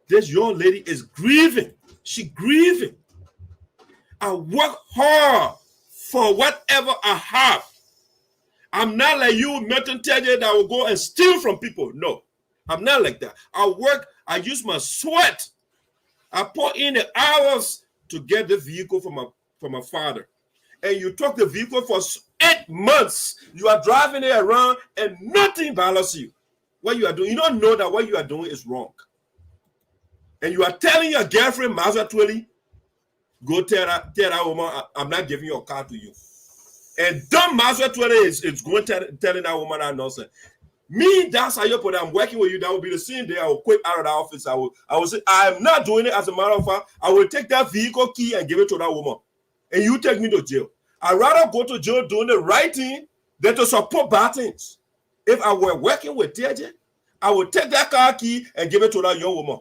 This young lady is grieving. She grieving. I work hard for whatever I have. I'm not like you, Milton Teahjay, that will go and steal from people. No, I'm not like that. I work, I use my sweat. I put in the hours to get the vehicle from my father. And you took the vehicle for 8 months. You are driving it around and nothing bothers you. What you are doing, you don't know that what you are doing is wrong. And you are telling your girlfriend, Mazda Twilly, go tell that woman, I'm not giving your car to you. And dumb Mazda Twilly is going telling that woman that nonsense. Me, that's how you put it. I'm working with you. That will be the same day I will quit out of the office. I will say, I'm not doing it. As a matter of fact, I will take that vehicle key and give it to that woman. And you take me to jail. I'd rather go to jail doing the right thing than to support bad things. If I were working with Teahjay, I would take that car key and give it to that young woman.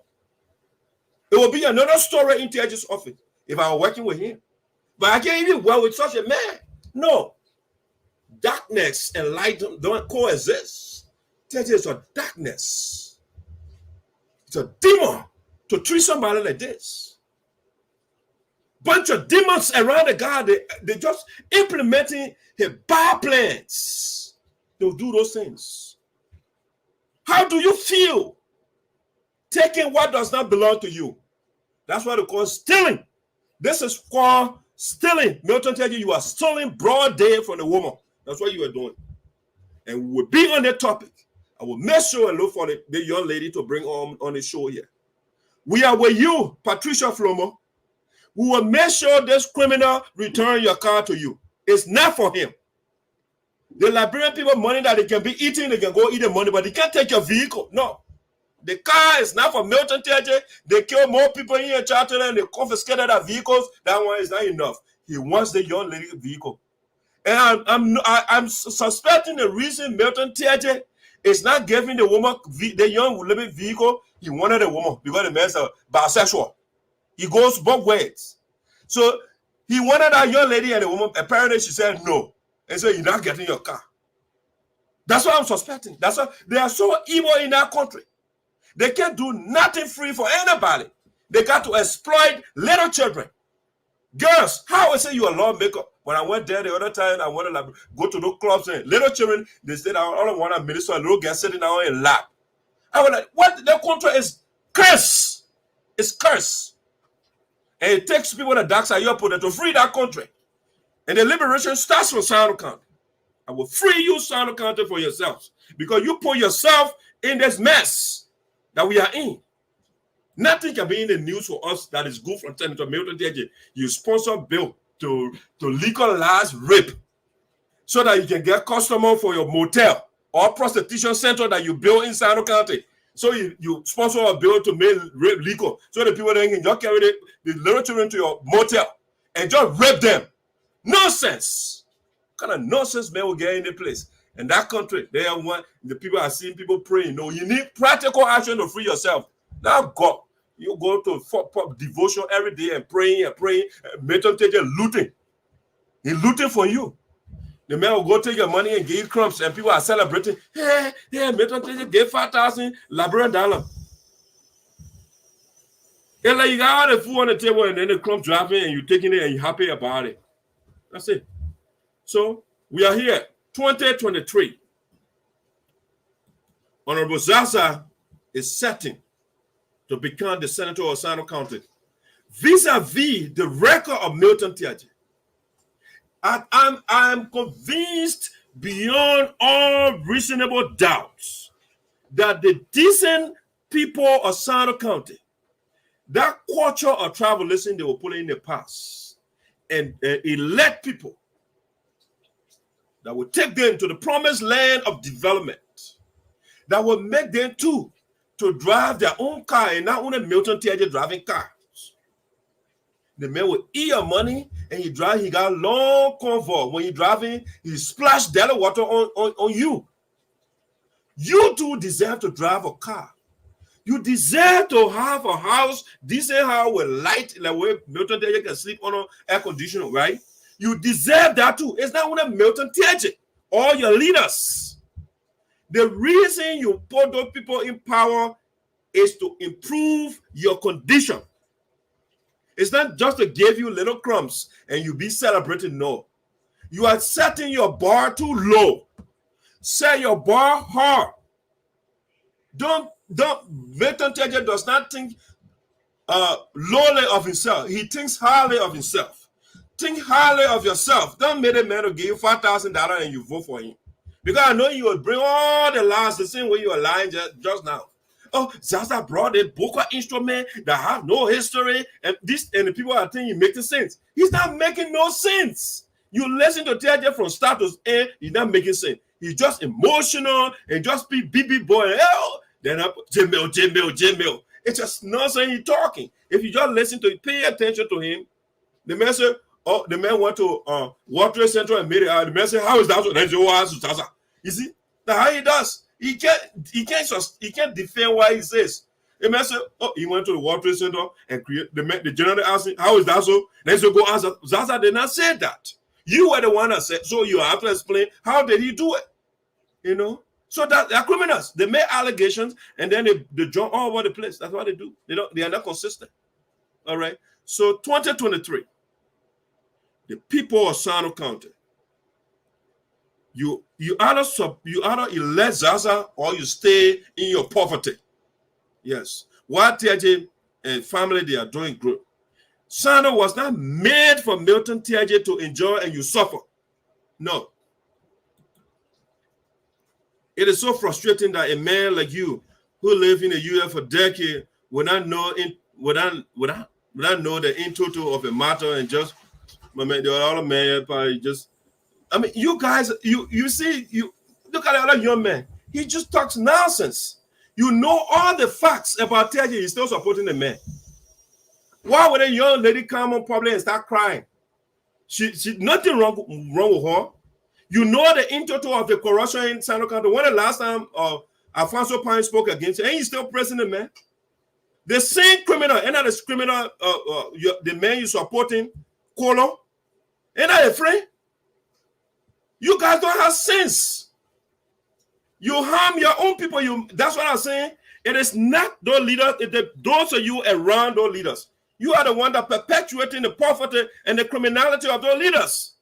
It will be another story in Teahjay's office if I were working with him. But I can't even work with such a man. No. Darkness and light don't coexist. Teahjay is a darkness. It's a demon to treat somebody like this. Bunch of demons around the guy, they just implementing his bad plans. They'll do those things. How do you feel taking what does not belong to you? That's what they call stealing. This is called stealing. Milton Teahjay, you are stealing broad day from the woman. That's what you are doing. And we will be on that topic. I will make sure and look for the young lady to bring on the show here. We are with you, Patricia Flomo. We will make sure this criminal return your car to you. It's not for him. The Liberian people money that they can be eating, they can go eat the money, but they can't take your vehicle. No. The car is not for Milton Teahjay. They kill more people here in Charlton and they confiscated their vehicles. That one is not enough. He wants the young lady vehicle. And I'm suspecting the reason Milton Teahjay is not giving the woman, the young lady vehicle. He wanted a woman because the man's a bisexual. He goes both ways. So he wanted that young lady and the woman. Apparently she said no. And so you're not getting your car. That's what I'm suspecting. That's why they are so evil in that country. They can't do nothing free for anybody. They got to exploit little children. Girls, how I say you a lawmaker? When I went there the other time, I wanted to go to those clubs and little children, they said, I don't want a minister, a little girl sitting down in lap. I was like, what? Their country is curse. It's curse. And it takes people on the dark side to free that country. And the liberation starts from SINOE County. I will free you, SINOE County, for yourselves. Because you put yourself in this mess that we are in. Nothing can be in the news for us that is good from Senator Milton Teahjay. You sponsor a bill to legalize rape so that you can get customer for your motel or prostitution center that you build in SINOE County. So you sponsor a bill to make rape legal so the people then can just carry the little children to your motel and just rape them. Nonsense. What kind of nonsense man will get in the place? In that country, they are one. The people are seeing people praying. No, you need practical action to free yourself. Now, God, you go to devotion every day and praying and praying. Milton Teahjay looting. He's looting for you. The man will go take your money and give you crumbs, and people are celebrating. Hey, Milton Teahjay gave $5,000 Liberian dollar. It's like you got all the food on the table, and then the crumbs dropping, and you're taking it, and you're happy about it. That's it. So we are here. 2023, Honorable Zaza is setting to become the senator of SINOE County, vis-a-vis the record of Milton Teahjay. I'm convinced beyond all reasonable doubts that the decent people of SINOE County, that culture of tribalism they were putting in the past, and elect people that will take them to the promised land of development, that will make them to drive their own car and not only Milton Teahjay driving cars. The man will eat your money and he got long convoy. When you're driving, he splash dirty water on you. You too deserve to drive a car. You deserve to have a house, decent house with light, like where Milton Teahjay can sleep on air conditioning, right? You deserve that too. It's not only Milton Teahjay, all your leaders. The reason you put those people in power is to improve your condition. It's not just to give you little crumbs and you be celebrating. No. You are setting your bar too low. Set your bar hard. Milton Teahjay does not think lowly of himself. He thinks highly of himself. Think highly of yourself. Don't make a man to give you $5,000 and you vote for him. Because I know you will bring all the lies the same way you are lying just now. Oh, Zaza brought a Boka instrument that have no history, and the people are thinking making sense. He's not making no sense. You listen to Teahjay from start to end, he's not making sense. He's just emotional and just be BB boy. Oh, then up Jimmy. It's just nonsense he's talking. If you just listen to it, pay attention to him, the man said, oh, the man went to World Trade Center and made it out. The man said, how is that? You see? That's how he does. He can't defend what he says. The man said, oh, he went to the World Trade Center and create the general asked him, how is that so? Then he go answer. Zaza did not say that. You were the one that said, so you have to explain how did he do it? You know? So that they're criminals. They make allegations and then they jump all over the place. That's what they do. They are not consistent. All right. So 2023, the people of SINOE County, you either elect Zaza or you stay in your poverty. Yes. What Teahjay and family, they are doing good. SINOE was not made for Milton Teahjay to enjoy and you suffer. No. It is so frustrating that a man like you, who lived in the U.S. for decades, would not know the in total of a matter and just, my man, there are all the men probably just. I mean, you guys, you see, you look at that young man. He just talks nonsense. You know all the facts about Teahjay, you're still supporting the man. Why would a young lady come on public and start crying? She nothing wrong with her. You know the in total of the corruption in SINOE County. When the last time Alfonso Pine spoke against it, and he's still pressing the man. The same criminal, and that is criminal, the man you're supporting, Kolo, ain't that afraid? You guys don't have sense. You harm your own people. That's what I'm saying. It is not those leaders, those of you around those leaders. You are the one that perpetuating the poverty and the criminality of those leaders.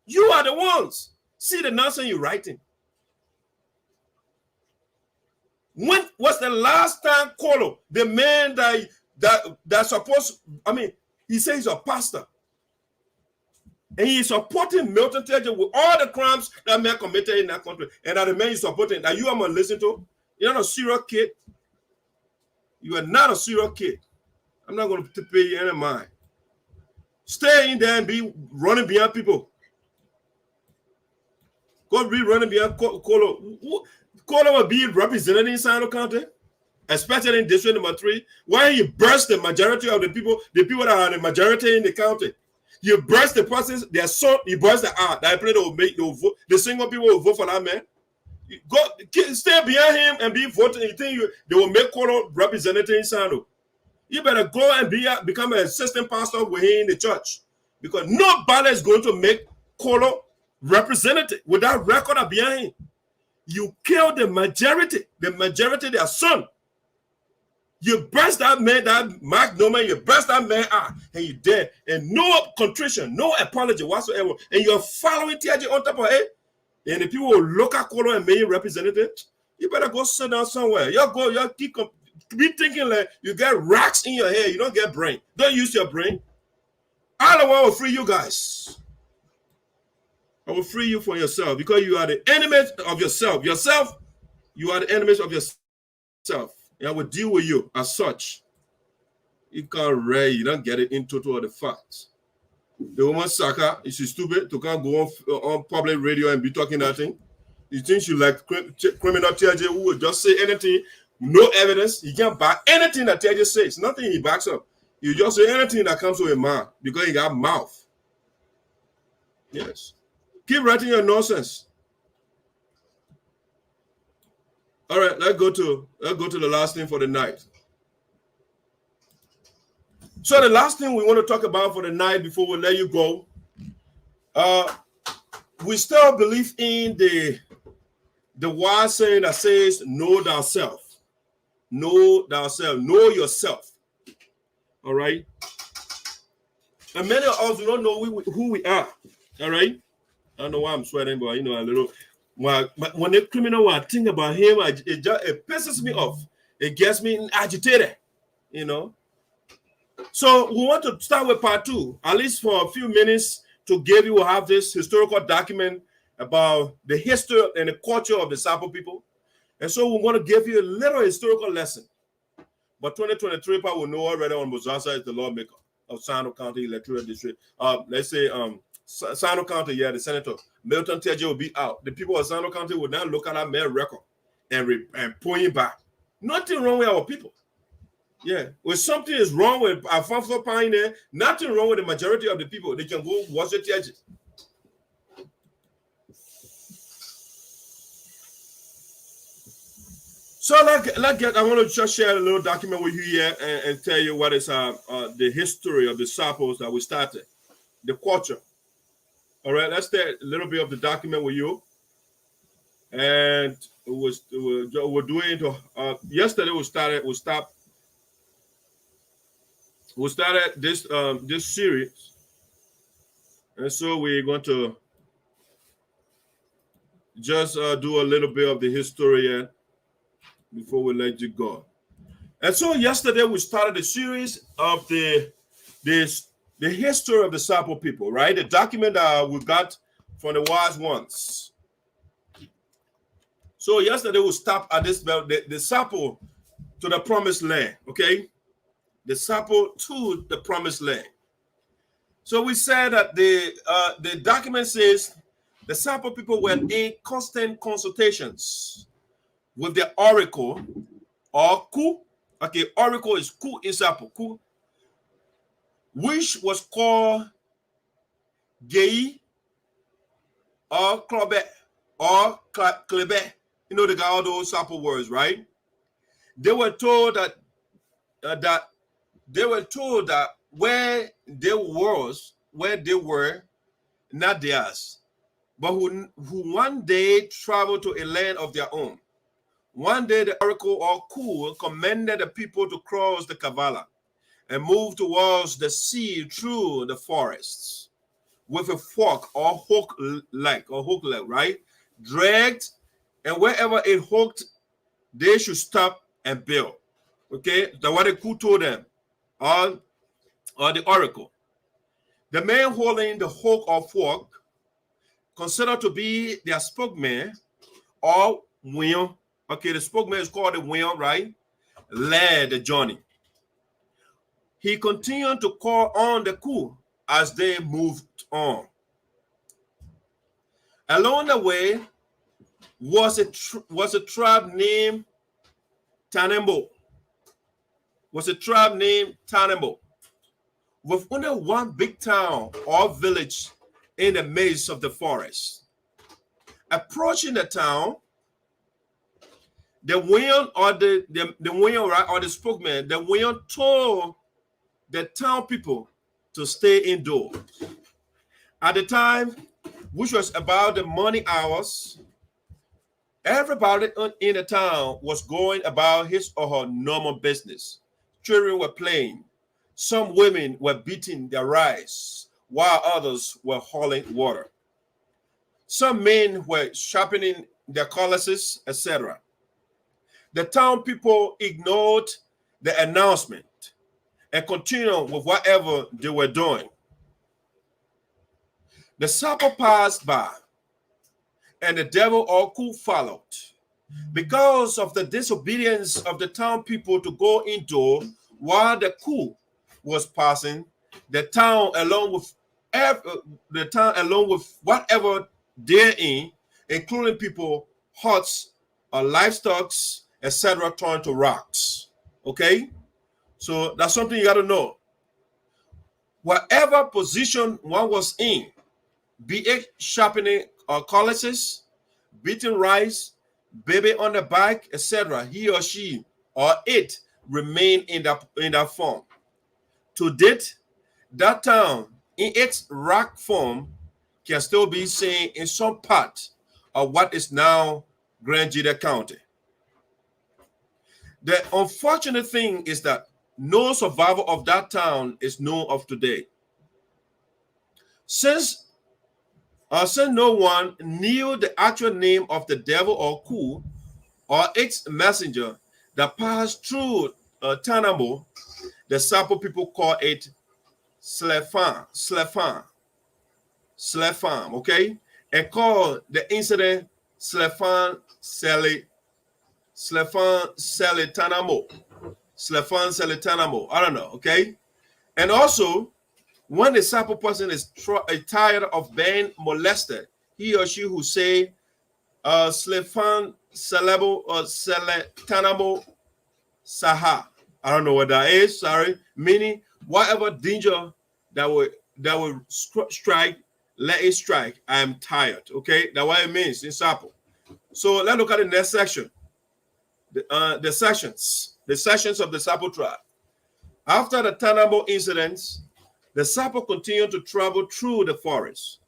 You are the ones. See the nonsense you're writing. When was the last time Kolo, the man that supposed, I mean, he says he's a pastor. And he's supporting Milton Teahjay with all the crimes that man committed in that country. And that the man he's supporting, that you are going to listen to. You're not a serial kid. You are not a serial kid. I'm not going to pay you any mind. Stay in there and be running behind people. Go be running behind Kolo. Kolo will be represented in SINOE County, especially in district number 3, where you burst the majority of the people that are the majority in the county. You burst the process, their son, you burst the art. That play will make no vote. The single people will vote for that man. You go stay behind him and be voting. You think they will make Kolo representative in SINOE? You better go and become an assistant pastor within the church, because nobody is going to make Kolo representative with that record of behind him. You kill the majority their son. You burst that man, that Mark Norman, you burst that man out, and you're dead. And no contrition, no apology whatsoever. And you're following Teahjay on top of it. And the people will look at Kolo and make you representative. You better go sit down somewhere. Y'all keep be thinking like you get racks in your head. You don't get brain. Don't use your brain. I don't want to free you guys. I will free you from yourself, because you are the enemies of yourself. You are the enemies of yourself. And I will deal with you as such. You can't read, you don't get it into all the facts. The woman Saka, is she stupid to can't go on public radio and be talking that thing? You think she like criminal Teahjay who will just say anything, no evidence? He can't back anything that Teahjay says. Nothing he backs up. You just say anything that comes to a man because he got mouth. Yes. Keep writing your nonsense. All right, let's go to the last thing for the night. So the last thing we want to talk about for the night before we let you go, we still believe in the wise saying that says, know thyself. Know thyself. Know yourself. All right? And many of us don't know who we are. All right? I don't know why I'm sweating, but you know, a little. When the criminal want to think about him, it pisses me off. It gets me agitated, you know. So we want to start with part 2, at least for a few minutes, to give you have this historical document about the history and the culture of the SARPO people. And so we want to give you a little historical lesson. But 2023 part will know already on Mozasa is the lawmaker of SINOE County Electoral District. Let's say SINOE County, yeah, the senator Milton Teahjay will be out. The people of SINOE County will now look at our mayor record and point it back. Nothing wrong with our people. Yeah, when something is wrong with Alfonso Pine there, nothing wrong with the majority of the people. They can go watch the Teahjay. So I want to just share a little document with you here and tell you what is the history of the SARPOs that we started, the culture. All right, let's take a little bit of the document with you. And we're doing it. Yesterday we started this series, and so we're going to just do a little bit of the history before we let you go. And so yesterday we started a series of the history of the SARPO people, right? The document that we got from the wise ones. So yesterday we stopped at this, the SARPO to the promised land, okay? The SARPO to the promised land. So we said that the document says the SARPO people were in constant consultations with the oracle or Ku. Okay, oracle is Ku in SARPO, Ku, which was called Gei or Klobe or Klebe. You know, they got all those SARPO words, right? They were told that where they were not theirs, but who one day traveled to a land of their own. One day the oracle or Ku commanded the people to cross the Kavala and move towards the sea through the forests with a fork or hook leg, right? Dragged, and wherever it hooked, they should stop and build. Okay, that's what the Ku told them, or the oracle. The man holding the hook or fork, considered to be their spokesman or WEAH. Okay, the spokesman is called the WEAH, right? Led the journey. He continued to call on the Ku as they moved on. Along the way was a tribe named Tanembo. With only one big town or village in the midst of the forest. Approaching the town, the WEAH or the WEAH, right, or the spokesman, the WEAH told the town people to stay indoors. At the time, which was about the morning hours, everybody in the town was going about his or her normal business. Children were playing. Some women were beating their rice, while others were hauling water. Some men were sharpening their cutlasses, etc. The town people ignored the announcement and continued with whatever they were doing. The SARPO passed by, and the devil or Ku followed. Because of the disobedience of the town people to go indoor while the Ku was passing, the town along with whatever therein, including people, huts, livestock, etc., turned to rocks. Okay, so that's something you got to know. Whatever position one was in, be it sharpening cutlasses, beating rice, baby on the back, etc., he or she or it remained in that form. To date, that town in its rock form can still be seen in some part of what is now Grand Jida County. The unfortunate thing is that no survivor of that town is known of today. Since no one knew the actual name of the devil or Ku or its messenger that passed through Tanamo, the SARPO people call it Slefan, okay? And call the incident Slefan Seli Tanamo. I don't know, okay? And also, when the SARPO person is tired of being molested, he or she who say Slefan Selebo or Tanamo Saha. I don't know what that is, sorry. Meaning whatever danger that will strike, let it strike. I am tired. Okay, that's what it means in SARPO. So let's look at the next section. The sessions of the SARPO tribe. After the Tanamo incidents, the SARPO continued to travel through the forest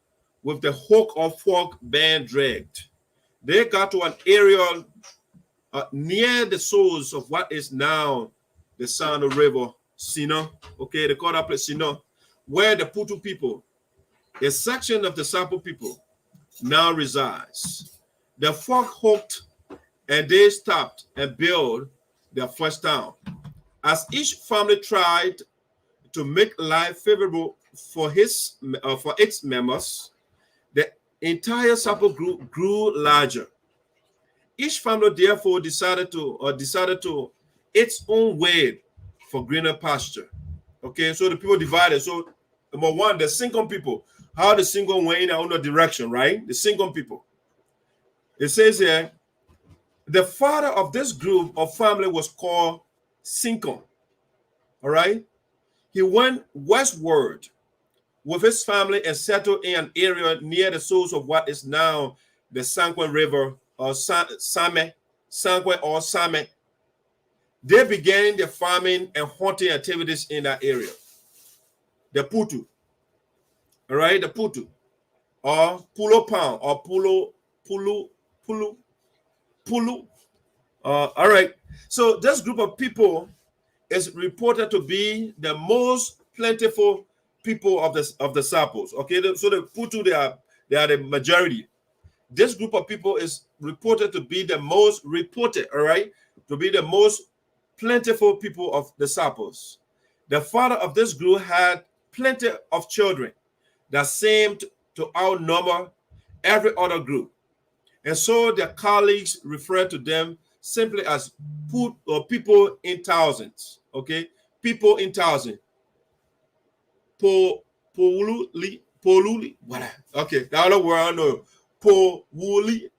with the hook or fork being dragged. They got to an area near the source of what is now the SINOE River, SINOE. Okay, they call that place SINOE, where the Putu people, a section of the SARPO people, now resides. The fork hooked, and they stopped and built their first town. As each family tried to make life favorable for its members, the entire SARPO group grew larger. Each family therefore decided to its own way for greener pasture. Okay, so the people divided. So number one, the Singon people, how the Singon went in their own direction, right? The Singon people. It says here, The father of this group of family was called Sincon. All right. He went westward with his family and settled in an area near the source of what is now the Sanquin River, or Sanquin or Same. They began their farming and hunting activities in that area. The Putu, all right, the Putu, or Pulo Pound, or Pulu. All right. So this group of people is reported to be the most plentiful people of the SARPOs. Okay, so the Putu, they are the majority. This group of people is reported to be the most reported, all right, to be the most plentiful people of the SARPOs. The father of this group had plenty of children that seemed to outnumber every other group. And so their colleagues referred to them simply as people in thousands. Okay, people in thousands. Poluli, what? Okay, the other word I know, Powuli.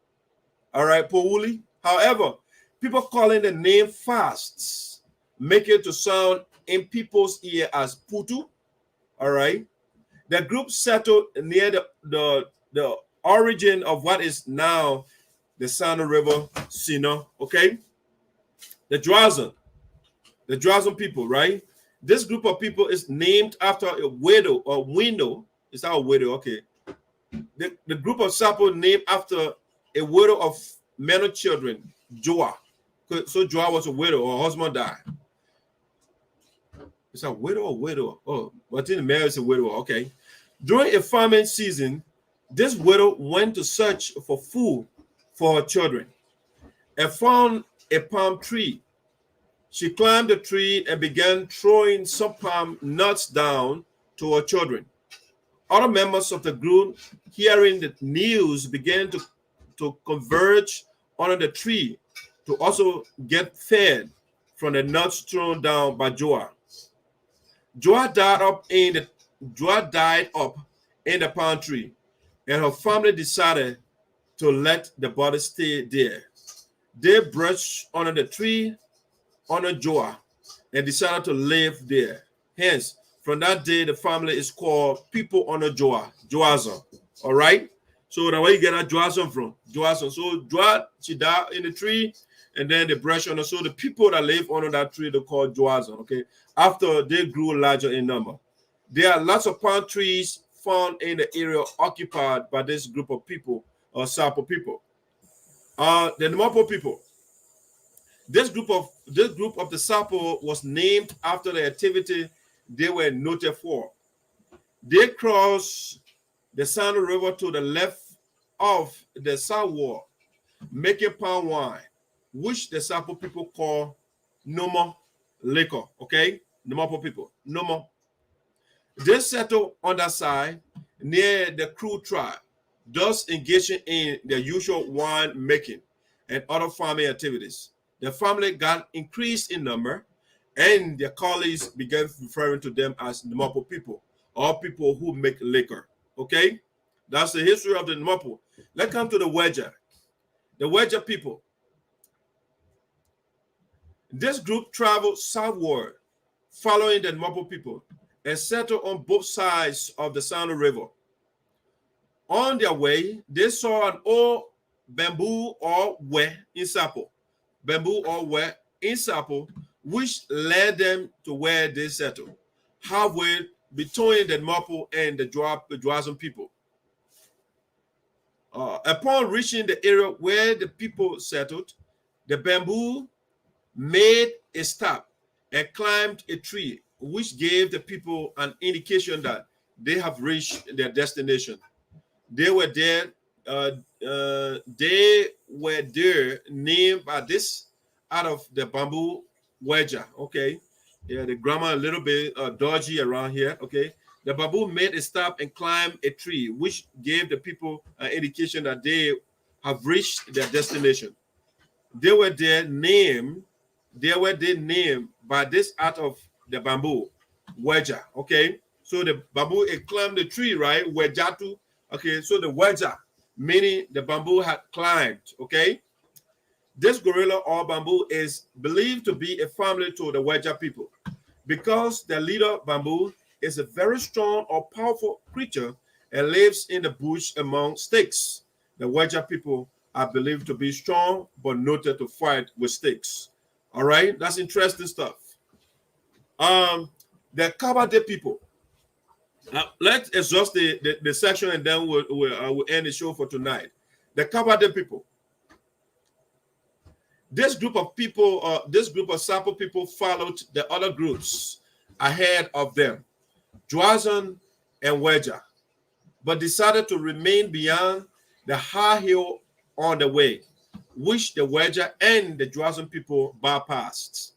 All right, Powuli. However, people calling the name fasts make it to sound in people's ear as Putu. All right, the group settled near the origin of what is now the SINOE River, SINOE. Okay, the Drazan people, right? This group of people is named after a widow or window. It's not a widow, okay. The group of SARPO named after a widow of many children, Joa. So Joa was a widow, or her husband died. It's a widow or widow? Oh, but in the marriage is a widow, okay. During a farming season, this widow went to search for food for her children and found a palm tree. She climbed the tree and began throwing some palm nuts down to her children. Other members of the group, hearing the news, began to converge under the tree to also get fed from the nuts thrown down by Joa. Joa died up in the palm tree, and her family decided to let the body stay there. They brushed under the tree under Joa and decided to live there. Hence, from that day, the family is called people under Joazan. All right? So that's where you get that Joazan from. Joazan. So Joa, she died in the tree, and then they brushed under. So the people that live under that tree, they're called Joazan. Okay? After they grew larger in number. There are lots of palm trees found in the area occupied by this group of people, or SARPO people. The Namapo people. This group of the SARPO was named after the activity they were noted for. They crossed the SINOE River to the left of the south wall, making palm wine, which the SARPO people call Nomo liquor. Okay, Namapo people, Nomo. They settled on that side near the Kru tribe, thus engaging in their usual wine making and other farming activities. The family got increased in number, and their colleagues began referring to them as Namapo people, or people who make liquor. Okay, that's the history of the Namapo. Let's come to the WEAH. The WEAH people. This group traveled southward, following the Namapo people, and settled on both sides of the SINOE River. On their way, they saw an old bamboo or WEAH in SARPO. Bamboo or WEAH in SARPO, which led them to where they settled, halfway between the Namapo and the Drazan people. Upon reaching the area where the people settled, the bamboo made a stop and climbed a tree, which gave the people an indication that they have reached their destination. They were there named by this out of the bamboo WEAH. Okay, yeah, the grammar a little bit dodgy around here. Okay, the bamboo made a stop and climbed a tree, which gave the people an indication that they have reached their destination. They were named by this out of the bamboo WEAH. Okay, so the bamboo, it climbed the tree, right? Wejatu. Okay, so the WEAH, meaning the bamboo had climbed. Okay, This gorilla or bamboo is believed to be a family to the Wedja people because the leader bamboo is a very strong or powerful creature and lives in the bush among sticks. The Wedja people are believed to be strong but noted to fight with sticks. All right, that's interesting stuff. The Kabade people. Let's exhaust the section and then we'll end the show for tonight. The Kabade people. This group of people, this group of SARPO people followed the other groups ahead of them, Dwazan and Wedja, but decided to remain beyond the high hill on the way, which the Wedja and the Dwazan people bypassed.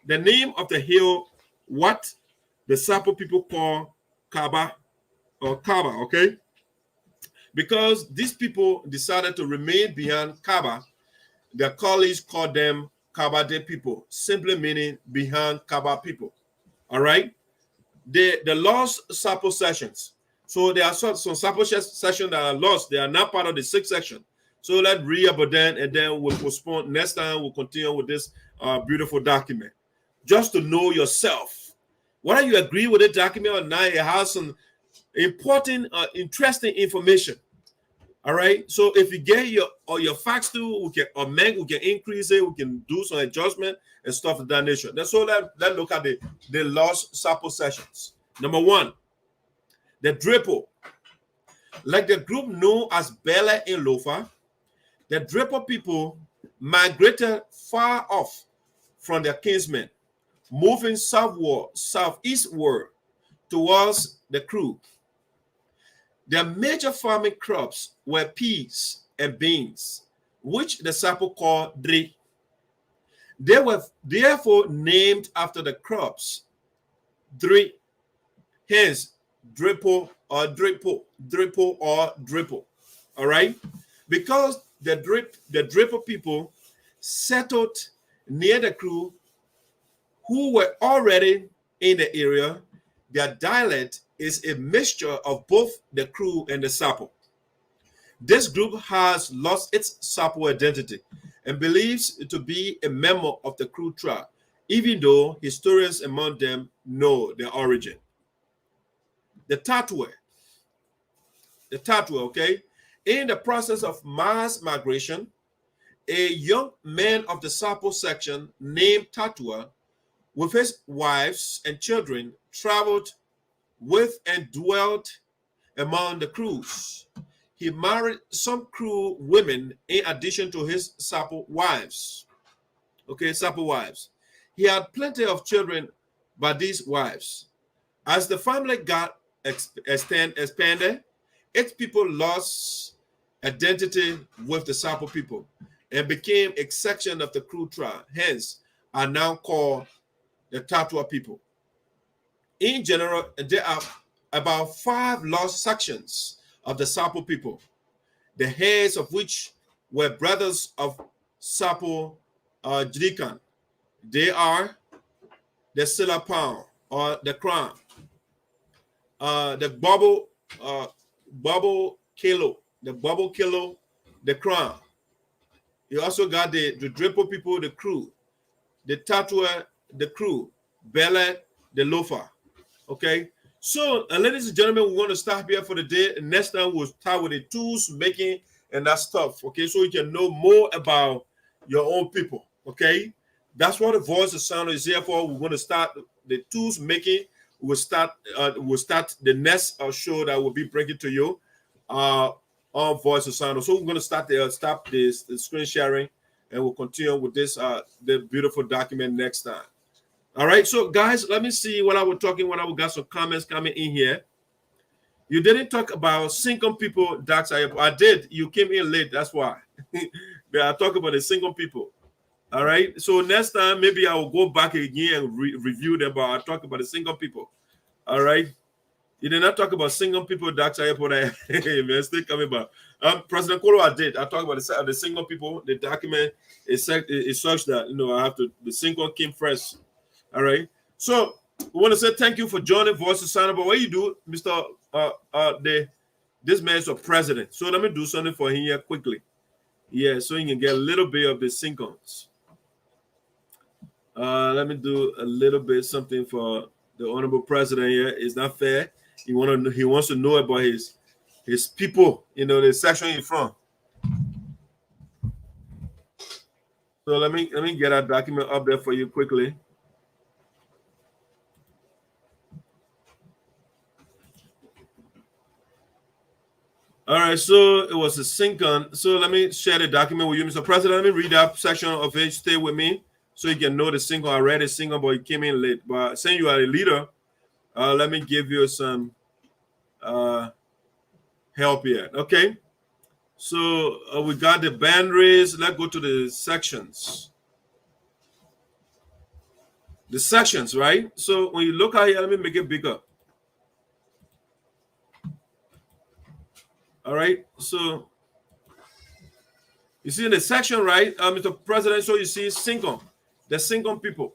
The name of the hill, what the SARPO people call Kaba or Kaba, okay? Because these people decided to remain beyond Kaba, their colleagues called them Kabade people, simply meaning behind Kaba people. All right? The lost SARPO sessions. So there are some SARPO sessions that are lost. They are not part of the 6th section. So let's read about them and then we'll postpone. Next time we'll continue with this beautiful document. Just to know yourself. Whether you agree with the document or not, it has some important, interesting information. All right. So if you get your facts too, we can amend, we can increase it, we can do some adjustment and stuff of that nature. That's all. Let's look at the lost SARPO sessions. Number 1, the Drapo. Like the group known as Bela and Lofa, the Drapo people migrated far off from their kinsmen, moving southeastward towards the Kru. Their major farming crops were peas and beans, which the SARPO called Dri. They were therefore named after the crops Dri, hence Dripo or Dripo, Dripo or Dripo. All right? Because the Dripo people settled near the Kru who were already in the area, their dialect is a mixture of both the Kru and the SARPO. This group has lost its SARPO identity and believes it to be a member of the Kru tribe, even though historians among them know their origin. The Tatwe, okay? In the process of mass migration, a young man of the SARPO section named Tatwa, with his wives and children, traveled with and dwelt among the Krus. He married some Kru women in addition to his SARPO wives. Okay, SARPO wives. He had plenty of children by these wives. As the family got expanded, its people lost identity with the SARPO people and became a section of the Kru tribe, hence are now called the Tatwa people. In general, there are about 5 lost sections of the SARPO people, the heads of which were brothers of SARPO Jrikan. They are the Silapao or the Crown, the Bubble Kilo, the Crown. You also got the Dripo people, the Kru, the Tatwa, the Kru, Bela, the Lofa. Okay, so ladies and gentlemen, we want to stop here for the day. And next time we'll start with the tools making and that stuff. Okay, so you can know more about your own people. Okay, that's what the voice of sound is here for. We're going to start the tools making. We'll start the next show that will be bringing to you on voice of sound. So we're going to stop the screen sharing, and we'll continue with this the beautiful document next time. All right, so guys, let me see what I was talking when I got some comments coming in here. You didn't talk about single people, Dax. I did. You came in late. That's why. I talk about the single people. All right. So next time, maybe I will go back again and review them, but I'll talk about the single people. All right. You did not talk about single people, Dax. Man, still coming back. President Kolo, I did. I talked about the single people. The document is such that, I have to, the single came first. All right. So we want to say thank you for joining Voice of Sound. But what you do, Mr. This man is a president. So let me do something for him here quickly. Yeah, so you can get a little bit of the sync-ons. Let me do a little bit something for the honorable president here. It's not fair. He wants to know about his people, the section he's from. So let me get that document up there for you quickly. All right, so it was a sync-on. So let me share the document with you, Mr. President. Let me read that section of it. Stay with me so you can know the sync-on. I read the sync-on, but you came in late. But saying you are a leader, let me give you some help here. Okay, so we got the boundaries. Let's go to the sections. The sections, right? So when you look at here, let me make it bigger. All right, so you see in the section, right, Mr. President, so you see sync-on, the sync-on people.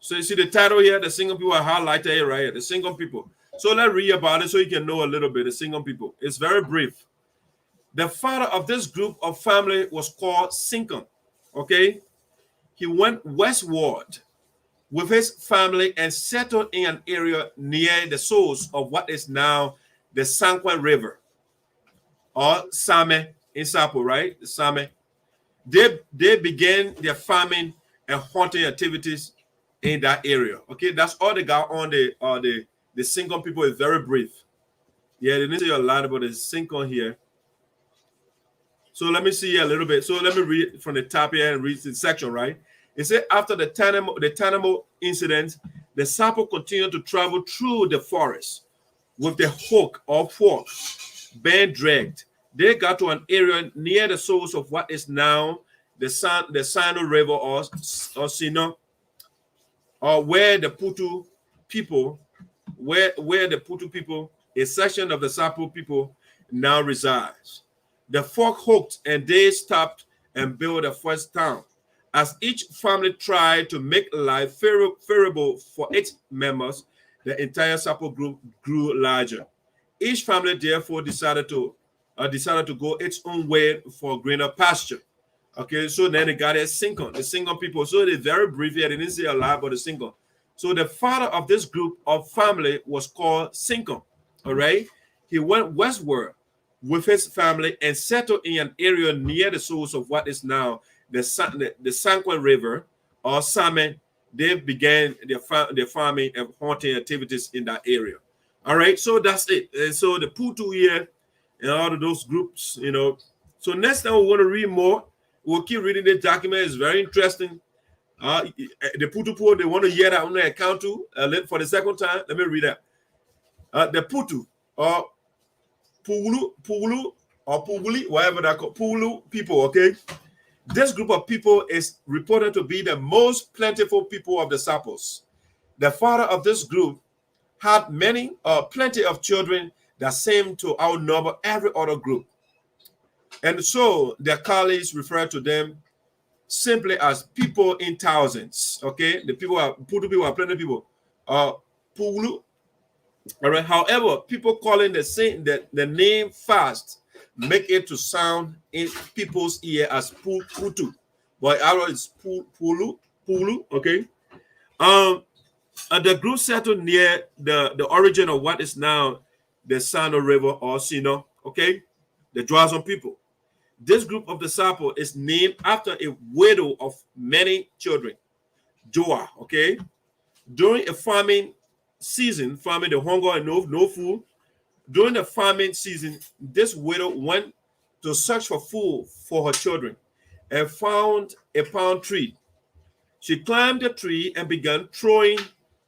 So you see the title here, the sync-on people are highlighted here, right? The sync-on people. So let's read about it so you can know a little bit, the sync-on people. It's very brief. The father of this group of family was called Sync-on, okay? He went westward with his family and settled in an area near the source of what is now the Sanquin River, or Same in SARPO, right? The Same. They began their farming and hunting activities in that area. Okay, that's all they got on the Sync-on people. Is very brief. Yeah, they didn't say a lot about the Sync-on here. So let me see a little bit. So let me read from the top here and read the section, right? It said after the Tanamo incident, the SARPO continued to travel through the forest with the hook or fork being dragged. They got to an area near the source of what is now the SINOE River or SINOE, or where the Putu people, a section of the SARPO people now resides. The fork hooked and they stopped and built a first town. As each family tried to make life favorable for its members, the entire SARPO group grew larger. Each family therefore decided to go its own way for greener pasture. Okay, so then they got a Sync-on, the Sync-on people. So they very briefly, I didn't say a lot about the Sync-on. So the father of this group of family was called Sync-on. All right, he went westward with his family and settled in an area near the source of what is now the Sanquin River or Same. They began their farming and hunting activities in that area. All right, so that's it. And so the Putu here and all of those groups, So next time we want to read more, we'll keep reading the document. It's very interesting. The Putu, they want to hear that on their account too. For the second time, let me read that. The Putu, or Pulu, or Puguli, whatever that called, Pulu people, okay? This group of people is reported to be the most plentiful people of the SARPOs. The father of this group had plenty of children that seemed to outnumber every other group. And so their colleagues refer to them simply as people in thousands. Okay, the people are Putu people are plenty of people. Pulu. All right. However, people calling the name fast make it to sound in people's ear as Putu, but our is Pulu. Okay. The group settled near the origin of what is now the SINOE River or SINOE. Okay, the Drazon people. This group of the SARPO is named after a widow of many children, Joa. Okay, during a farming season, farming the hunger and no food. During the farming season, this widow went to search for food for her children and found a palm tree. She climbed the tree and began throwing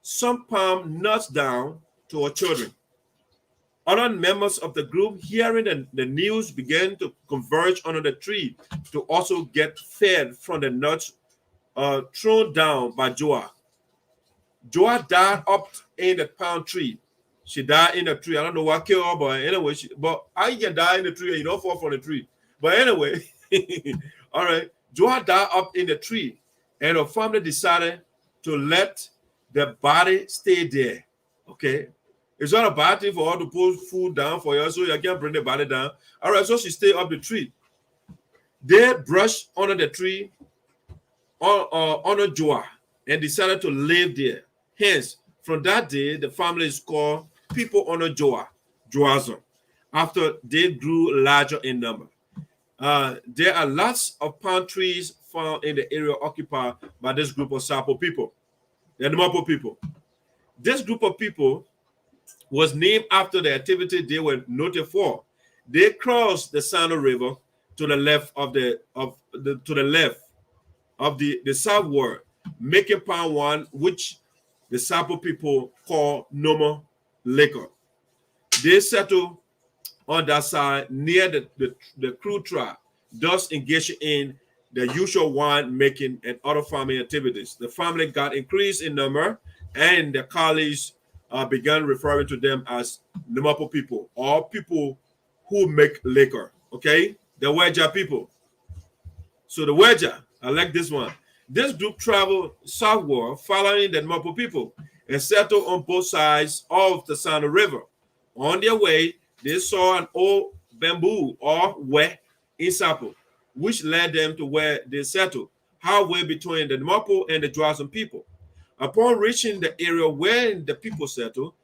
some palm nuts down to her children. Other members of the group, hearing the news, began to converge under the tree to also get fed from the nuts thrown down by Joa. Joa died up in the palm tree. She died in the tree. I don't know what killed her, but anyway, but I can die in the tree and you don't fall from the tree. But anyway, all right, Joa died up in the tree, and her family decided to let the body stay there. Okay, it's not a bad thing for her to put food down for you, so you can't bring the body down. All right, so she stayed up the tree. They brushed under the tree on a joa and decided to live there. Hence, from that day, the family is called people on a joa, Joazon, after they grew larger in number. There are lots of palm trees found in the area occupied by this group of SARPO people, the Numapo people. This group of people was named after the activity they were noted for. They crossed the SINOE River to the left of the southward, making palm one, which the SARPO people call Noma Liquor. They settled on that side near the Crew tribe, thus engaging in the usual wine making and other farming activities. The family got increased in number, and the colleagues began referring to them as Numapo people, or people who make liquor. Okay, the WEAH people. So the WEAH, I like this one. This group traveled southward, following the Numapo people, and settled on both sides of the SINOE River. On their way, they saw an old bamboo or WEAH in SARPO, which led them to where they settled, halfway between the Numapo and the Joazon people. Upon reaching the area where the people settled,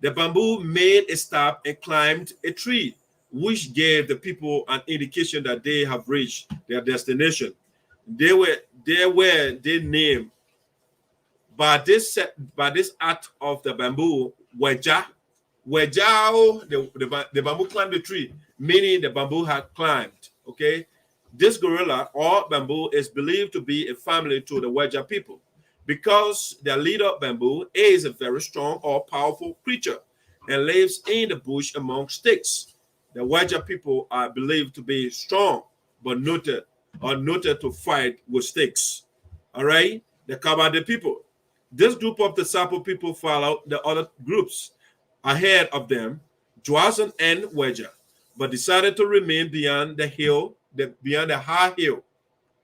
the bamboo made a stop and climbed a tree, which gave the people an indication that they have reached their destination. They named by this act of the bamboo WEAH. WEAH, the bamboo climbed the tree, meaning the bamboo had climbed. Okay, this gorilla or bamboo is believed to be a family to the WEAH people, because their leader bamboo is a very strong or powerful creature and lives in the bush among sticks. The WEAH people are believed to be strong, but noted to fight with sticks. All right, the Kabade people. This group of the SARPO people followed the other groups ahead of them, Joazon and WEAH, but decided to remain beyond the hill, beyond the high hill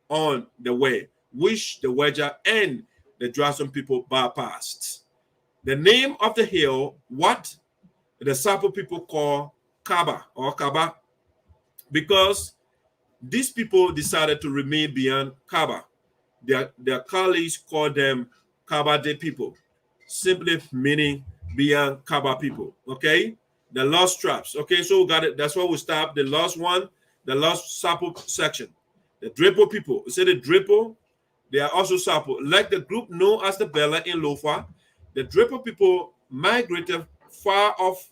on the way, which the WEAH and the Joazon people bypassed. The name of the hill, what the SARPO people call Kaba or Kaba, because these people decided to remain beyond Kaba. Their colleagues called them Kabade people, simply meaning beyond Kaba people. Okay, the lost tribes. Okay, so we got it. That's why we stop the last one, the last SARPO section. The Drapo people. You see the Drapo? They are also SARPO. Like the group known as the Bella in Lofa, the Drapo people migrated far off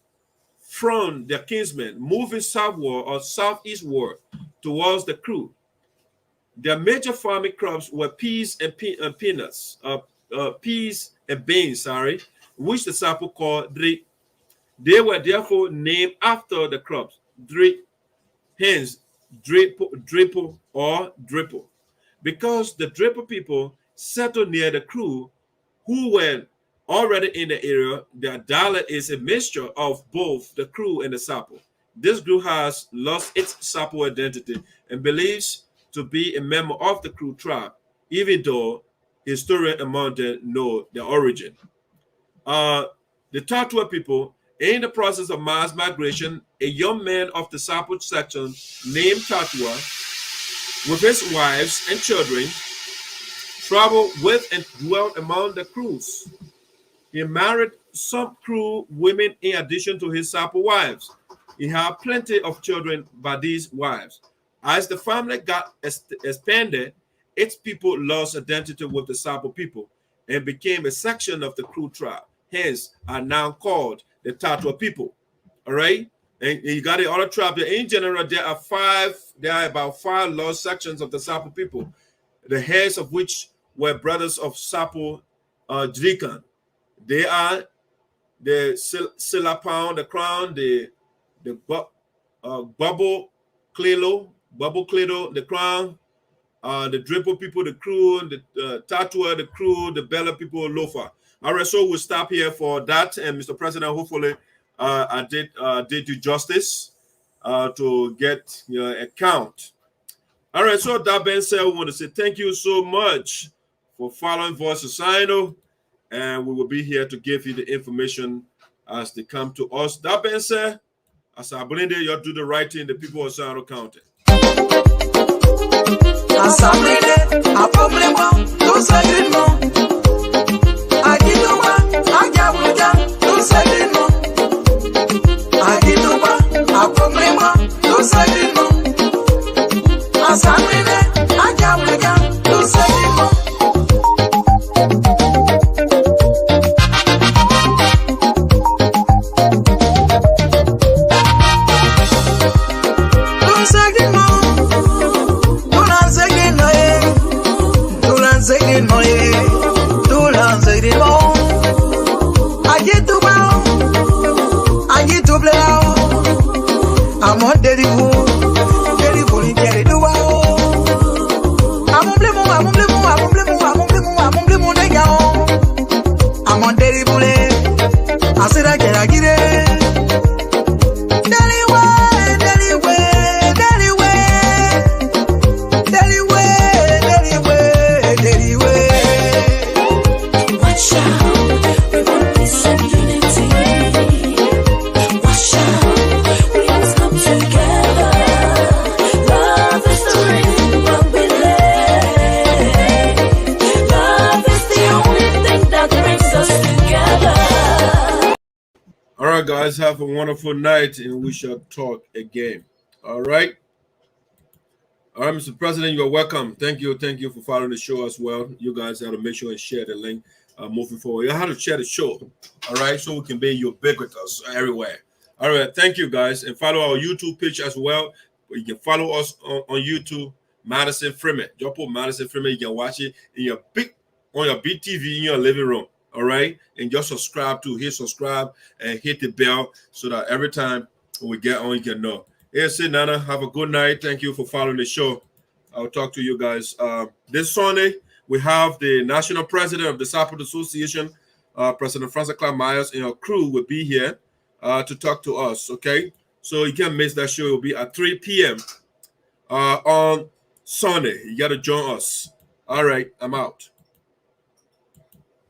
from their kinsmen, moving southward or southeastward towards the Crew. Their major farming crops were peas and peanuts, peas and beans, which the SARPO called Dri. They were therefore named after the crops, Dri, hence Drapo or Drapo, because the Drapo people settled near the Crew, who were already in the area. Their dialect is a mixture of both the Crew and the SARPO. This group has lost its SARPO identity and believes to be a member of the Crew tribe, even though historians among them know their origin. The Tatua people, in the process of mass migration, a young man of the SARPO section named Tatua, with his wives and children, traveled with and dwelt among the Crews. He married some Crew women in addition to his SARPO wives. He had plenty of children by these wives. As the family got expanded, its people lost identity with the SARPO people and became a section of the Crew tribe. Hence, are now called the Tatua people. All right, and you got the other tribe. In general, there are about 5 lost sections of the SARPO people, the heads of which were brothers of SARPO Jrikan. They are the Silapon, the Crown, the Bubble Klilo, the Crown, the Drapo people, the Crew, the Tatua, the Crew, the Bella people, Lofa. All right, so we'll stop here for that. And Mr. President, hopefully I did you justice to get your account. All right, so that being said, we want to say thank you so much for following Voice of SINOE, and we will be here to give you the information as they come to us. That being said, as I believe you do the right thing, the people of SINOE County. Assemblée, appropriément, tout sagrinement. Agitoba, agabuja, tout sagrinement. Agitoba, appropriément, tout sagrinement. Assemblée, agabuja, tout sagrinement. I'm on delivery, I said I get it. Guys, have a wonderful night and we shall talk again. All right, Mr. President, you're welcome. Thank you for following the show as well. You guys have to make sure and share the link moving forward. You have to share the show, all right, so we can be ubiquitous everywhere. All right, thank you guys, and follow our YouTube page as well. You can follow us on YouTube, Madison Freeman. Just put Madison Freeman. You can watch it in your big TV in your living room. All right, and just hit subscribe and hit the bell so that every time we get on, you can know. Hey, say Nana, have a good night. Thank you for following the show. I'll talk to you guys. This Sunday, we have the national president of the SARPO Association, President Francis Clark Myers, and her crew will be here to talk to us. Okay, so you can't miss that show. It will be at 3 p.m. On Sunday. You got to join us. All right, I'm out.